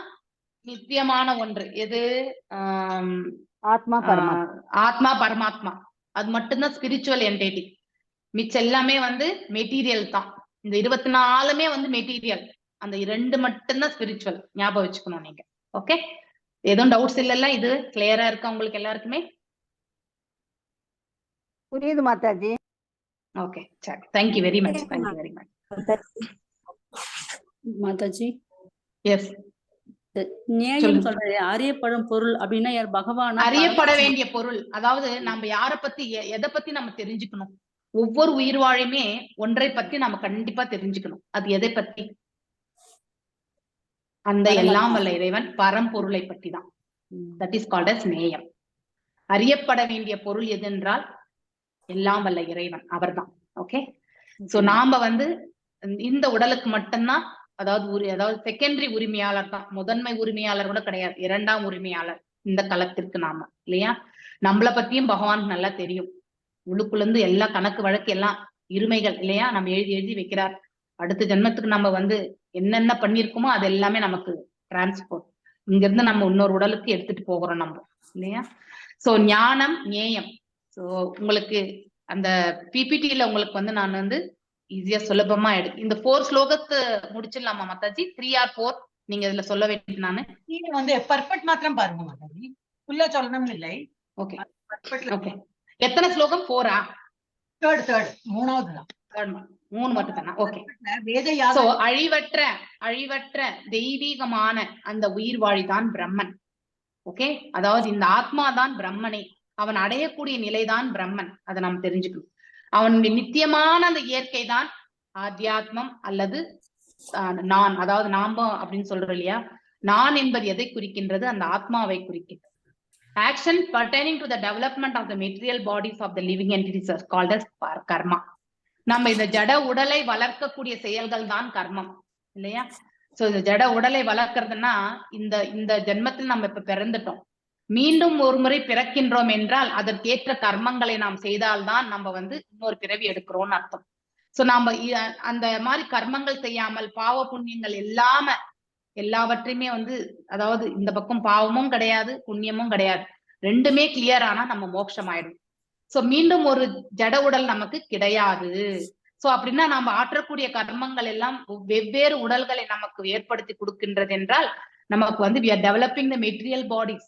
நித்தியமான ஒன்று. எது? ஆத்மா பரமாத்மா. ஆத்மா பரமாத்மா, அது மட்டும்தான் ஸ்பிரிச்சுவல் என்டிட்டி. மிச்ச எல்லாமே வந்து மெட்டீரியல் தான். இந்த 24மே வந்து மெட்டீரியல். அந்த 2 மட்டும்தான் ஸ்பிரிச்சுவல். ஞாபகம் வச்சுக்கணும் நீங்க. ஓகே, எதுவும் டவுட்ஸ் இல்லல்ல? இது கிளியரா இருக்கா உங்களுக்கு எல்லாருக்குமே? புரியுது மாதாஜி. ஓகே, சரி. Thank you very much. Thank you very much மாதாஜி. எஸ், நியாயம் சொல்றது அறியப்படும் பொருள் அப்படின்னா யார்? பகவான் அறியப்பட வேண்டிய பொருள். அதாவது நம்ம யார பத்தி, எதை பத்தி நம்ம தெரிஞ்சுக்கணும்? ஒவ்வொரு உயிர் வாழையுமே ஒன்றை பத்தி நம்ம கண்டிப்பா தெரிஞ்சுக்கணும். அது எதை பத்தி? அந்த எல்லாம் வல்ல இறைவன் பரம்பொருளை பத்தி தான். தட் இஸ் கால்ட் அஸ் நேயம். அறியப்பட வேண்டிய பொருள் எது என்றால் எல்லாம் வல்ல இறைவன், அவர்தான். ஓகே, சோ நாம வந்து இந்த உடலுக்கு மட்டும்தான், அதாவது செகண்டரி உரிமையாளர் தான். முதன்மை உரிமையாளர் கூட கிடையாது, 2ஆம் உரிமையாளர் இந்த களத்திற்கு நாம இல்லையா? நம்மளை பத்தியும் பகவான் நல்லா தெரியும். உள்ளுக்குள்ள இருந்து எல்லா கணக்கு வழக்கு எல்லாம் இருமைகள் இல்லையா நம்ம எழுதி எழுதி வைக்கிறார். அடுத்த ஜென்மத்துக்கு நம்ம வந்து என்னென்ன பண்ணிருக்கோமோ அது எல்லாமே நமக்கு டிரான்ஸ்போர்ட். இங்க இருந்து நம்ம இன்னொரு உடலுக்கு எடுத்துட்டு போகிறோம் நம்ம இல்லையா? சோ ஞானம், நேயம். சோ உங்களுக்கு அந்த பிபிடில உங்களுக்கு வந்து நான் வந்து ஈஸியா சுலபமா இந்த 4 ஸ்லோகத்தை முடிச்சிடலாமா மாதாஜி? 3 or 4 நீங்க இதுல சொல்ல வேண்டியது. நானு நீங்க வந்து பர்ஃபெக்ட் மாத்திரம் பாருங்க மாதாஜி, ஃபுல்லா சொல்லணும் இல்லை. Okay okay. எத்தனை ஸ்லோகம்? 4ஆ? தேர்ட் மூணாவது தான். 3 மட்டும் தானா? ஓகே. வேத அழிவற்ற தெய்வீகமான அந்த உயிர் வாழிதான் பிரம்மன். ஓகே, அதாவது இந்த ஆத்மா தான் பிரம்மனே. அவன் அடையக்கூடிய நிலைதான் பிரம்மன். அதை நாம் தெரிஞ்சுக்கணும். அவனுடைய நித்தியமான அந்த இயற்கை தான் ஆத்தியாத்மம் அல்லது நான். அதாவது நாம அப்படின்னு சொல்றோம் இல்லையா? நான் என்பது எதை குறிக்கின்றது? அந்த ஆத்மாவை குறிக்கின்றது. Action pertaining to the development of the material bodies of the living entities are called as karma. நம்ம இந்த ஜட உடலை வளர்க்கக்கூடிய செயல்கள் தான் கர்மம் இல்லையா? சோ இந்த ஜட உடலை வளர்க்கறதுன்னா இந்த ஜென்மத்தில் நம்ம இப்ப பிறந்துட்டோம். மீண்டும் ஒரு முறை பிறக்கின்றோம் என்றால் அதற்கேற்ற கர்மங்களை நாம் செய்தால்தான் நம்ம வந்து இன்னொரு பிறவி எடுக்கிறோம்னு அர்த்தம். சோ நாம அந்த மாதிரி கர்மங்கள் செய்யாமல் பாவ புண்ணியங்கள் எல்லாவற்றையுமே வந்து, அதாவது இந்த பக்கம் பாவமும் கிடையாது புண்ணியமும் கிடையாது, ரெண்டுமே கிளியர் ஆனா நம்ம மோட்சம் ஆயிடும். சோ மீண்டும் ஒரு ஜட உடல் நமக்கு கிடையாது. சோ அப்படின்னா நம்ம ஆற்றக்கூடிய கர்மங்கள் எல்லாம் வெவ்வேறு உடல்களை நமக்கு ஏற்படுத்தி கொடுக்கின்றது என்றால் நமக்கு வந்து we are developing the material bodies.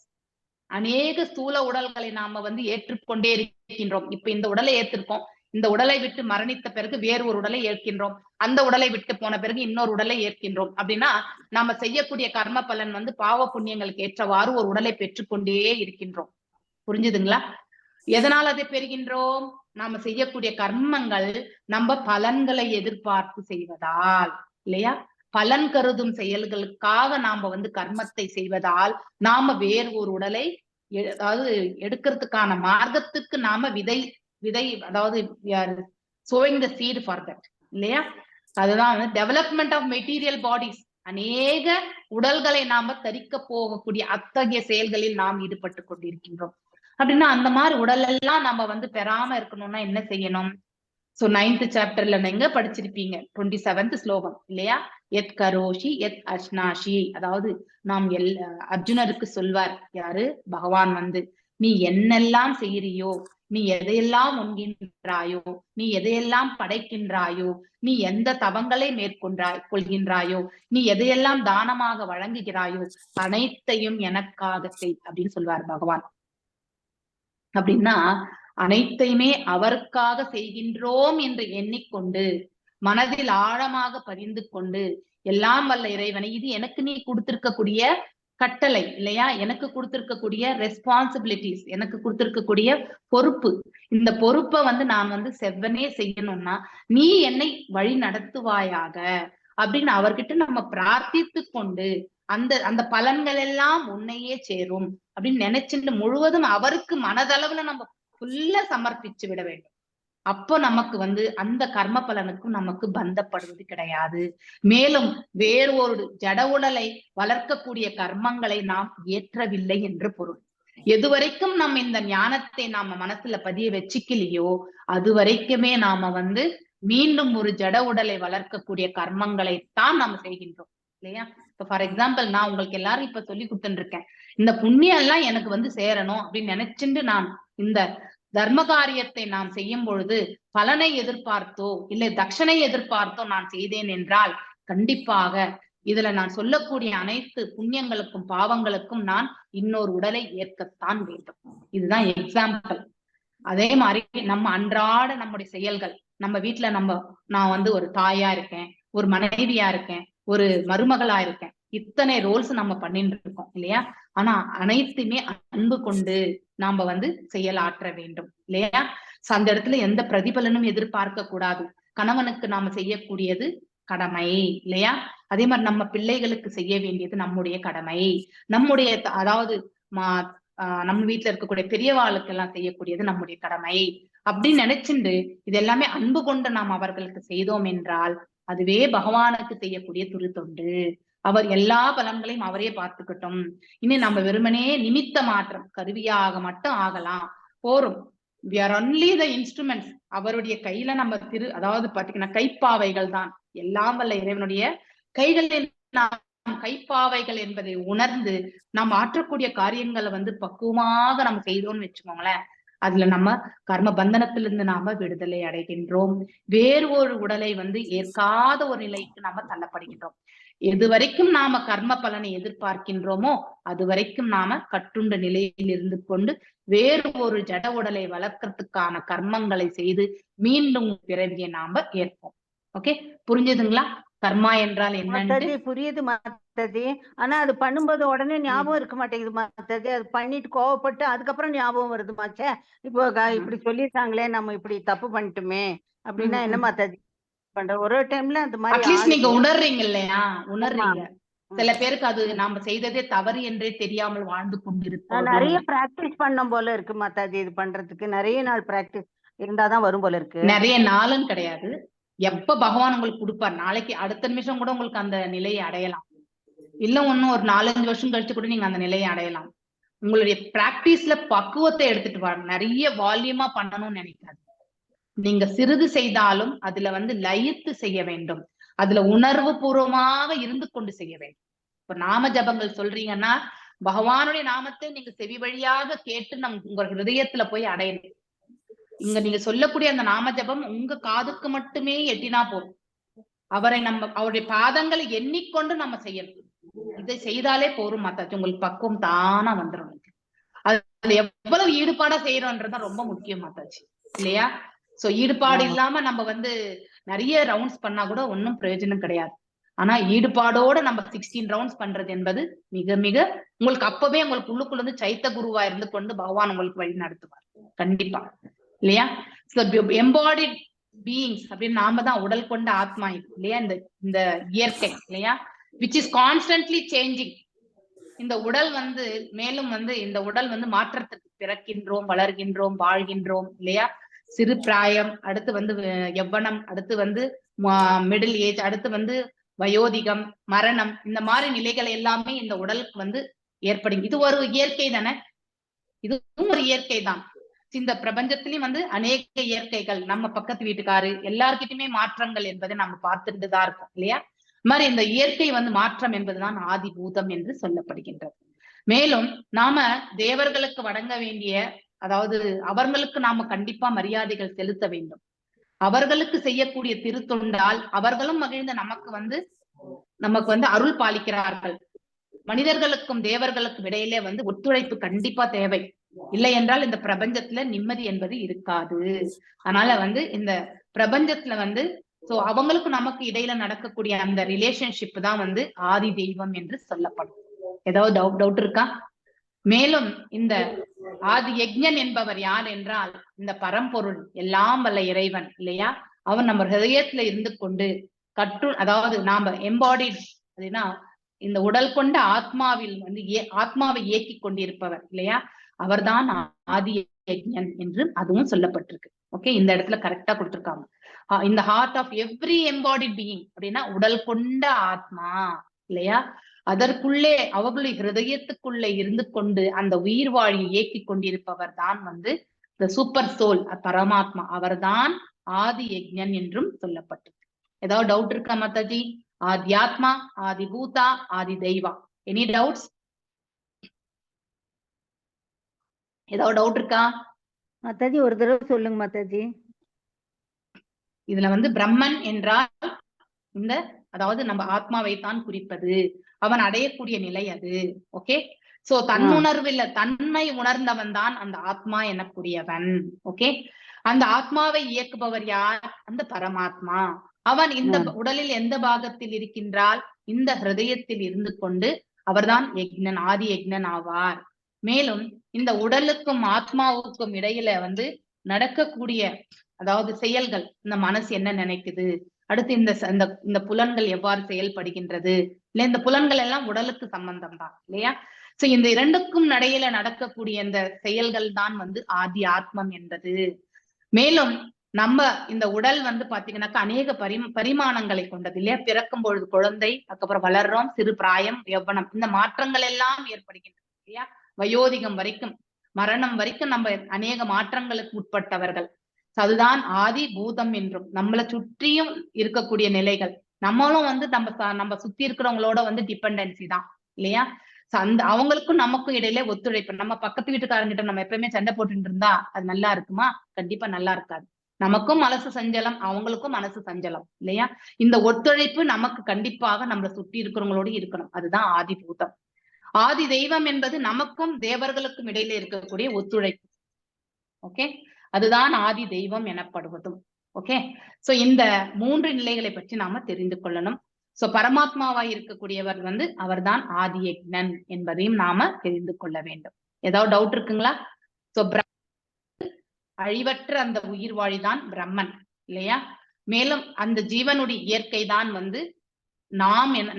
அநேக ஸ்தூல உடல்களை நாம வந்து ஏற்றுக்கொண்டே இருக்கின்றோம். இப்ப இந்த உடலை ஏற்றிருக்கோம், இந்த உடலை விட்டு மரணித்த பிறகு வேறு ஒரு உடலை ஏற்கின்றோம், அந்த உடலை விட்டு போன பிறகு இன்னொரு உடலை ஏற்கின்றோம். அப்படின்னா நாம செய்யக்கூடிய கர்ம பலன் வந்து பாவ புண்ணியங்களுக்கு ஏற்றவாறு ஒரு உடலை பெற்றுக்கொண்டே இருக்கின்றோம். புரிஞ்சுதுங்களா? எதனால் அதை பெறுகின்றோம்? நாம செய்யக்கூடிய கர்மங்கள் நம்ம பலன்களை எதிர்பார்த்து செய்வதால் இல்லையா? பலன் கருதும் செயல்களுக்காக நாம வந்து கர்மத்தை செய்வதால் நாம வேறு ஒரு உடலை அதாவது எடுக்கிறதுக்கான மார்க்கத்துக்கு நாம விதை அதாவது sowing the seed for that இல்லையா? அதுதான் டெவலப்மெண்ட் ஆஃப் மெட்டீரியல் பாடிஸ். அநேக உடல்களை நாம தரிக்க போகக்கூடிய அத்தகைய செயல்களில் நாம் ஈடுபட்டு கொண்டிருக்கின்றோம். அப்படின்னா அந்த மாதிரி உடல் எல்லாம் நம்ம வந்து பெறாம இருக்கணும்னா என்ன செய்யணும்? சோ 9th சாப்டர்ல நீங்க படிச்சிருப்பீங்க 27th ஸ்லோகம் இல்லையா? எத் கரோஷி எத் அஷ்னாஷி, அதாவது நாம் அர்ஜுனருக்கு சொல்வார் யாரு? பகவான் வந்து, நீ என்னெல்லாம் செய்யறியோ, நீ எதையெல்லாம் உண்கின்றாயோ, நீ எதையெல்லாம் படைக்கின்றாயோ, நீ எந்த தவங்களை கொள்கின்றாயோ, நீ எதையெல்லாம் தானமாக வழங்குகிறாயோ, அனைத்தையும் எனக்காக செய் அப்படின்னு சொல்வார் பகவான். அப்படின்னா அனைத்தையுமே அவருக்காக செய்கின்றோம் என்று எண்ணிக்கொண்டு மனதில் ஆழமாக பதிந்து கொண்டு, எல்லாம் வல்ல இறைவனை, இது எனக்கு நீ கொடுத்திருக்கக்கூடிய கட்டளை இல்லையா? எனக்கு கொடுத்திருக்கக்கூடிய ரெஸ்பான்சிபிலிட்டிஸ், எனக்கு கொடுத்திருக்கக்கூடிய பொறுப்பு. இந்த பொறுப்பை வந்து நான் வந்து செவ்வனே செய்யணும்னா நீ என்னை வழி நடத்துவாயாக அப்படின்னு அவர்கிட்ட நம்ம பிரார்த்தித்து கொண்டு, அந்த பலன்கள் எல்லாம் உன்னையே சேரும் அப்படின்னு நினைச்சுட்டு முழுவதும் அவருக்கு மனதளவுல நம்ம ஃபுல்லா சமர்ப்பிச்சு விட வேண்டும். அப்போ நமக்கு வந்து அந்த கர்ம பலனுக்கும் நமக்கு பந்தப்படுவது கிடையாது. மேலும் வேறு ஒரு ஜட உடலை வளர்க்கக்கூடிய கர்மங்களை நாம் ஏற்றவில்லை என்று பொருள். எதுவரைக்கும் நம்ம இந்த ஞானத்தை நாம மனசுல பதிய வச்சுக்கலையோ அது வரைக்குமே நாம வந்து மீண்டும் ஒரு ஜட உடலை வளர்க்கக்கூடிய கர்மங்களை தான் நாம செய்கின்றோம் இல்லையா? இப்ப ஃபார் எக்ஸாம்பிள் நான் உங்களுக்கு எல்லாரும் இப்ப சொல்லி கொடுத்துட்டு இருக்கேன், இந்த புண்ணியம் எல்லாம் எனக்கு வந்து சேரணும் அப்படின்னு நினைச்சுட்டு நான் இந்த தர்ம காரியத்தை நாம் செய்யும் பொழுது பலனை எதிர்பார்த்தோ இல்லை தட்சணை எதிர்பார்த்தோ நான் செய்தேன் என்றால் கண்டிப்பாக இதுல நான் சொல்லக்கூடிய அனைத்து புண்ணியங்களுக்கும் பாவங்களுக்கும் நான் இன்னொரு உடலை ஏற்கத்தான் வேண்டும். இதுதான் எக்ஸாம்பிள். அதே மாதிரி நம்ம அன்றாட நம்முடைய செயல்கள், நம்ம வீட்டுல நான் வந்து ஒரு தாயா இருக்கேன், ஒரு மனைவியா இருக்கேன், ஒரு மருமகளா இருக்கேன், இத்தனை ரோல்ஸ் நம்ம பண்ணிட்டு இருக்கோம் இல்லையா? ஆனா அனைத்துமே அன்பு கொண்டு நாம வந்து செயலாற்ற வேண்டும் இல்லையா? அந்த இடத்துல எந்த பிரதிபலனும் எதிர்பார்க்க கூடாது. கணவனுக்கு நாம செய்யக்கூடியது கடமை இல்லையா? அதே மாதிரி நம்ம பிள்ளைகளுக்கு செய்ய வேண்டியது நம்முடைய கடமை. நம்முடைய அதாவது நம்ம வீட்டுல இருக்கக்கூடிய பெரியவாளுக்கு எல்லாம் செய்யக்கூடியது நம்முடைய கடமை அப்படின்னு நினைச்சுண்டு இது எல்லாமே அன்பு கொண்டு நாம் அவர்களுக்கு செய்தோம் என்றால் அதுவே பகவானுக்கு செய்யக்கூடிய திருத்தொண்டு. அவர் எல்லா பலன்களையும் அவரே பார்த்துக்கிட்டோம். இனி நம்ம வெறுமனே நிமித்த மாற்றம் கருவியாக மட்டும் ஆகலாம், போரும். we are only the instruments. அவருடைய கையில நம்ம அதாவது பாத்தீங்கன்னா கைப்பாவைகள் தான். எல்லாம் வல்ல இறைவனுடைய கைகளில் நாம் கைப்பாவைகள் என்பதை உணர்ந்து நாம் ஆற்றக்கூடிய காரியங்களை வந்து பக்குவமாக நம்ம செய்தோம்னு வச்சுக்கோங்களேன், அதுல நம்ம கர்ம பந்தனத்திலிருந்து நாம விடுதலை அடைகின்றோம். வேறு ஒரு உடலை வந்து ஏற்காத ஒரு நிலைக்கு நாம தள்ளப்படுகின்றோம். எது வரைக்கும் நாம கர்ம பலனை எதிர்பார்க்கின்றோமோ அது வரைக்கும் நாம கட்டுண்ட நிலையில் இருந்து கொண்டு வேறு ஒரு ஜட உடலை வளர்க்கறதுக்கான கர்மங்களை செய்து மீண்டும் பிறவியை நாம ஏற்போம். ஓகே, புரிஞ்சுதுங்களா? கர்மா என்றால் என்னன்னு புரியுது மாதாஜி. ஆனா அது பண்ணும்போது உடனே ஞாபகம் இருக்க மாட்டேங்குது மாதாஜி. அது பண்ணிட்டு கோவப்பட்டு அதுக்கப்புறம் ஞாபகம் வருது மாச்சே. இப்போ இப்படி சொல்லிட்டாங்களே நம்ம இப்படி தப்பு பண்ணிட்டுமே அப்படின்னா என்ன மாதாஜி பண்ற? ஒரு டைம்ல அந்த மாதிரி அட்லீஸ்ட் நீங்க உணர்றீங்க இல்லையா? உணர்றீங்க. சில பேருக்கு அது நாம செய்ததே தவறு என்றே தெரியாமல் வாழ்ந்து கொண்டிருக்கோம். நிறைய பிராக்டிஸ் பண்ணும் போல இருக்கு மாதாஜி. இது பண்றதுக்கு நிறைய நாள் பிராக்டிஸ் இருந்தாதான் வரும் போல இருக்கு. நிறைய நாளும் கிடையாது, எப்ப பகவான் உங்களுக்கு கொடுப்பார். நாளைக்கு அடுத்த நிமிஷம் கூட உங்களுக்கு அந்த நிலையை அடையலாம். இல்ல ஒன்னும் ஒரு 4-5 வருஷம் கழிச்சு கூட நீங்க அந்த நிலையை அடையலாம். உங்களுடைய பிராக்டிஸ்ல பக்குவத்தை எடுத்துட்டு வாங்க. நிறைய வால்யூமா பண்ணணும்னு நினைக்காது. நீங்க சிறிது செய்தாலும் அதுல வந்து லயித்து செய்ய வேண்டும். அதுல உணர்வு பூர்வமாக இருந்து கொண்டு செய்ய வேண்டும். இப்ப நாம ஜபங்கள் சொல்றீங்கன்னா பகவானுடைய நாமத்தை நீங்க செவி வழியாக கேட்டு உங்க ஹிருதயத்துல போய் அடையணும். இங்க நீங்க சொல்லக்கூடிய அந்த நாம ஜபம் உங்க காதுக்கு மட்டுமே எட்டினா போதும். அவருடைய பாதங்களை எண்ணிக்கொண்டு நம்ம செய்யணும். இதை செய்தாலே போரும் மாதாஜி, உங்களுக்கு பக்குவம் தானா வந்துடும். அதுல எவ்வளவு ஈடுபாடா செய்யறோம்ன்றதுதான் ரொம்ப முக்கியம் மாதாஜி இல்லையா? சோ ஈடுபாடு இல்லாம நம்ம வந்து நிறைய ரவுண்ட்ஸ் பண்ணா கூட ஒன்னும் பிரயோஜனம் கிடையாது. ஆனா ஈடுபாடோட நம்ம 16 ரவுண்ட்ஸ் பண்றது என்பது மிக மிக உங்களுக்கு அப்பவே உங்களுக்கு உள்ளுக்குள்ள இருந்து சைத்த குருவா இருந்து கொண்டு பகவான் உங்களுக்கு வழி நடத்துவார் கண்டிப்பா இல்லையா? எம்பாடிட் பீயிங்ஸ் அப்படின்னு நாம தான் உடல் கொண்ட ஆத்மா இல்லையா? இந்த இயற்கை இல்லையா, விச் இஸ் கான்ஸ்டன்ட்லி சேஞ்சிங். இந்த உடல் வந்து மேலும் வந்து இந்த உடல் வந்து மாற்றத்துக்கு பிறக்கின்றோம், வளர்கின்றோம், வாழ்கின்றோம் இல்லையா? சிறு பிராயம், அடுத்து வந்து யவ்வனம், அடுத்து வந்து மிடில் ஏஜ், அடுத்து வந்து வயோதிகம், மரணம், இந்த மாதிரி நிலைகள் எல்லாமே இந்த உடலுக்கு வந்து ஏற்படும். இது ஒரு இயற்கை தானே, இதுவும் ஒரு இயற்கை தான். இந்த பிரபஞ்சத்திலயும் வந்து அநேக இயற்கைகள், நம்ம பக்கத்து வீட்டுக்காரு எல்லார்கிட்டயுமே மாற்றங்கள் என்பதை நம்ம பார்த்துட்டு தான் இருக்கோம் இல்லையா? மாதிரி இந்த இயற்கை வந்து மாற்றம் என்பதுதான் ஆதிபூதம் என்று சொல்லப்படுகின்றது. மேலும் நாம தேவர்களுக்கு வணங்க வேண்டிய, அதாவது அவர்களுக்கு நாம கண்டிப்பா மரியாதைகள் செலுத்த வேண்டும். அவர்களுக்கு செய்யக்கூடிய திருத்தொண்டால் அவர்களும் மகிழ்ந்த நமக்கு வந்து அருள் பாலிக்கிறார்கள். மனிதர்களுக்கும் தேவர்களுக்கும் இடையிலே வந்து ஒத்துழைப்பு கண்டிப்பா தேவை. இல்லை என்றால் இந்த பிரபஞ்சத்துல நிம்மதி என்பது இருக்காது. அதனால வந்து இந்த பிரபஞ்சத்துல வந்து அவங்களுக்கு நமக்கு இடையில நடக்கக்கூடிய அந்த ரிலேஷன்ஷிப் தான் வந்து ஆதி தெய்வம் என்று சொல்லப்படும். ஏதாவது டவுட் இருக்கா? மேலும் இந்த ஆதி யஜ்ஞன் என்பவர் யார் என்றால் இந்த பரம்பொருள், எல்லாம் வல்ல இறைவன் இல்லையா? அவன் நம்ம ஹிருதயத்துல இருந்து கொண்டு அதாவது நாம எம்பாடிட் அப்படின்னா இந்த உடல் கொண்ட ஆத்மாவில் வந்து ஆத்மாவை இயக்கி கொண்டிருப்பவர் இல்லையா? அவர்தான் ஆதி யஜ்ஞன் என்று அதுவும் சொல்லப்பட்டிருக்கு. ஓகே, இந்த இடத்துல கரெக்டா கொடுத்திருக்காங்க. இந்த heart of every embodied being அப்படின்னா உடல் கொண்ட ஆத்மா இல்லையா? அதற்குள்ளே அவர்களுடைய ஹிருதயத்துக்குள்ளே இருந்து கொண்டு அந்த உயிர் வாழி இயக்கி கொண்டிருப்பவர் தான் வந்து இந்த சூப்பர் சோல் பரமாத்மா. அவர்தான் ஆதி யஜ்ஞன் என்றும் சொல்லப்பட்டிருக்கு. ஏதாவது டவுட் இருக்கா மாதாஜி? ஆதி ஆத்மா, ஆதி பூதா, ஆதி தெய்வா, எனி டவுட்ஸ்? ஏதாவது டவுட் இருக்கா மாதாஜி? ஒரு தடவை சொல்லுங்க மாதாஜி. இதுல வந்து பிரம்மன் என்றால் இந்த அதாவது நம்ம ஆத்மாவை தான் குறிப்பது, அவன் அடையக்கூடிய நிலை அது. ஓகே, சோ தன்னுணர்வில் தன்மை உணர்ந்தவன் தான் அந்த ஆத்மா எனக்கூடியவன். ஓகே, அந்த ஆத்மாவை இயக்குபவர் யார்? அந்த பரமாத்மா. அவன் இந்த உடலில் எந்த பாகத்தில் இருக்கின்றால் இந்த ஹிருதயத்தில் இருந்து கொண்டு அவர்தான் யஜ்ஞன், ஆதி யஜ்ஞன் ஆவார். மேலும் இந்த உடலுக்கும் ஆத்மாவுக்கும் இடையில வந்து நடக்கக்கூடிய அதாவது செயல்கள், இந்த மனசு என்ன நினைக்குது, அடுத்து இந்த புலன்கள் எவ்வாறு செயல்படுகின்றது இல்ல, இந்த புலன்கள் எல்லாம் உடலுக்கு சம்பந்தம் தான் இல்லையா? சோ இந்த இரண்டுக்கும் இடையில நடக்கக்கூடிய இந்த செயல்கள் தான் வந்து ஆதி ஆத்மம் என்பது. மேலும் நம்ம இந்த உடல் வந்து பாத்தீங்கன்னாக்கா அநேக பரிமாணங்களை கொண்டது இல்லையா? பிறக்கும் பொழுது குழந்தை, அதுக்கப்புறம் வளர்றோம், சிறு பிராயம், யௌவனம், இந்த மாற்றங்கள் எல்லாம் ஏற்படுகின்றது இல்லையா? வயோதிகம் வரைக்கும், மரணம் வரைக்கும் நம்ம அநேக மாற்றங்களுக்கு உட்பட்டவர்கள். அதுதான் ஆதி பூதம் என்றும். நம்மளை சுற்றியும் இருக்கக்கூடிய நிலைகள், நம்மளும் வந்து நம்ம சுத்தி இருக்கிறவங்களோட வந்து டிபெண்டன்சி தான் இல்லையா? அவங்களுக்கும் நமக்கும் இடையில ஒத்துழைப்பு. நம்ம பக்கத்து வீட்டுக்காரங்கிட்ட நம்ம எப்பவுமே சண்டை போட்டுட்டு இருந்தா அது நல்லா இருக்குமா? கண்டிப்பா நல்லா இருக்காது. நமக்கும் மனசு சஞ்சலம், அவங்களுக்கும் மனசு சஞ்சலம் இல்லையா? இந்த ஒத்துழைப்பு நமக்கு கண்டிப்பாக நம்மளை சுற்றி இருக்கிறவங்களோடு இருக்கணும். அதுதான் ஆதி பூதம். ஆதி தெய்வம் என்பது நமக்கும் தேவர்களுக்கும் இடையில இருக்கக்கூடிய ஒத்துழைப்பு. ஓகே, அதுதான் ஆதி தெய்வம் எனப்படுவதும். ஓகே, சோ இந்த 3 நிலைகளை பற்றி நாம தெரிந்து கொள்ளணும். சோ பரமாத்மாவாய் இருக்கக்கூடியவர் வந்து அவர்தான் ஆதி யஜ்ஞன் என்பதையும் நாம தெரிந்து கொள்ள வேண்டும். ஏதாவது டவுட் இருக்குங்களா? சோ அழிவற்ற அந்த உயிர் வாழிதான் பிரம்மன் இல்லையா? மேலும் அந்த ஜீவனுடைய இயற்கை தான் வந்து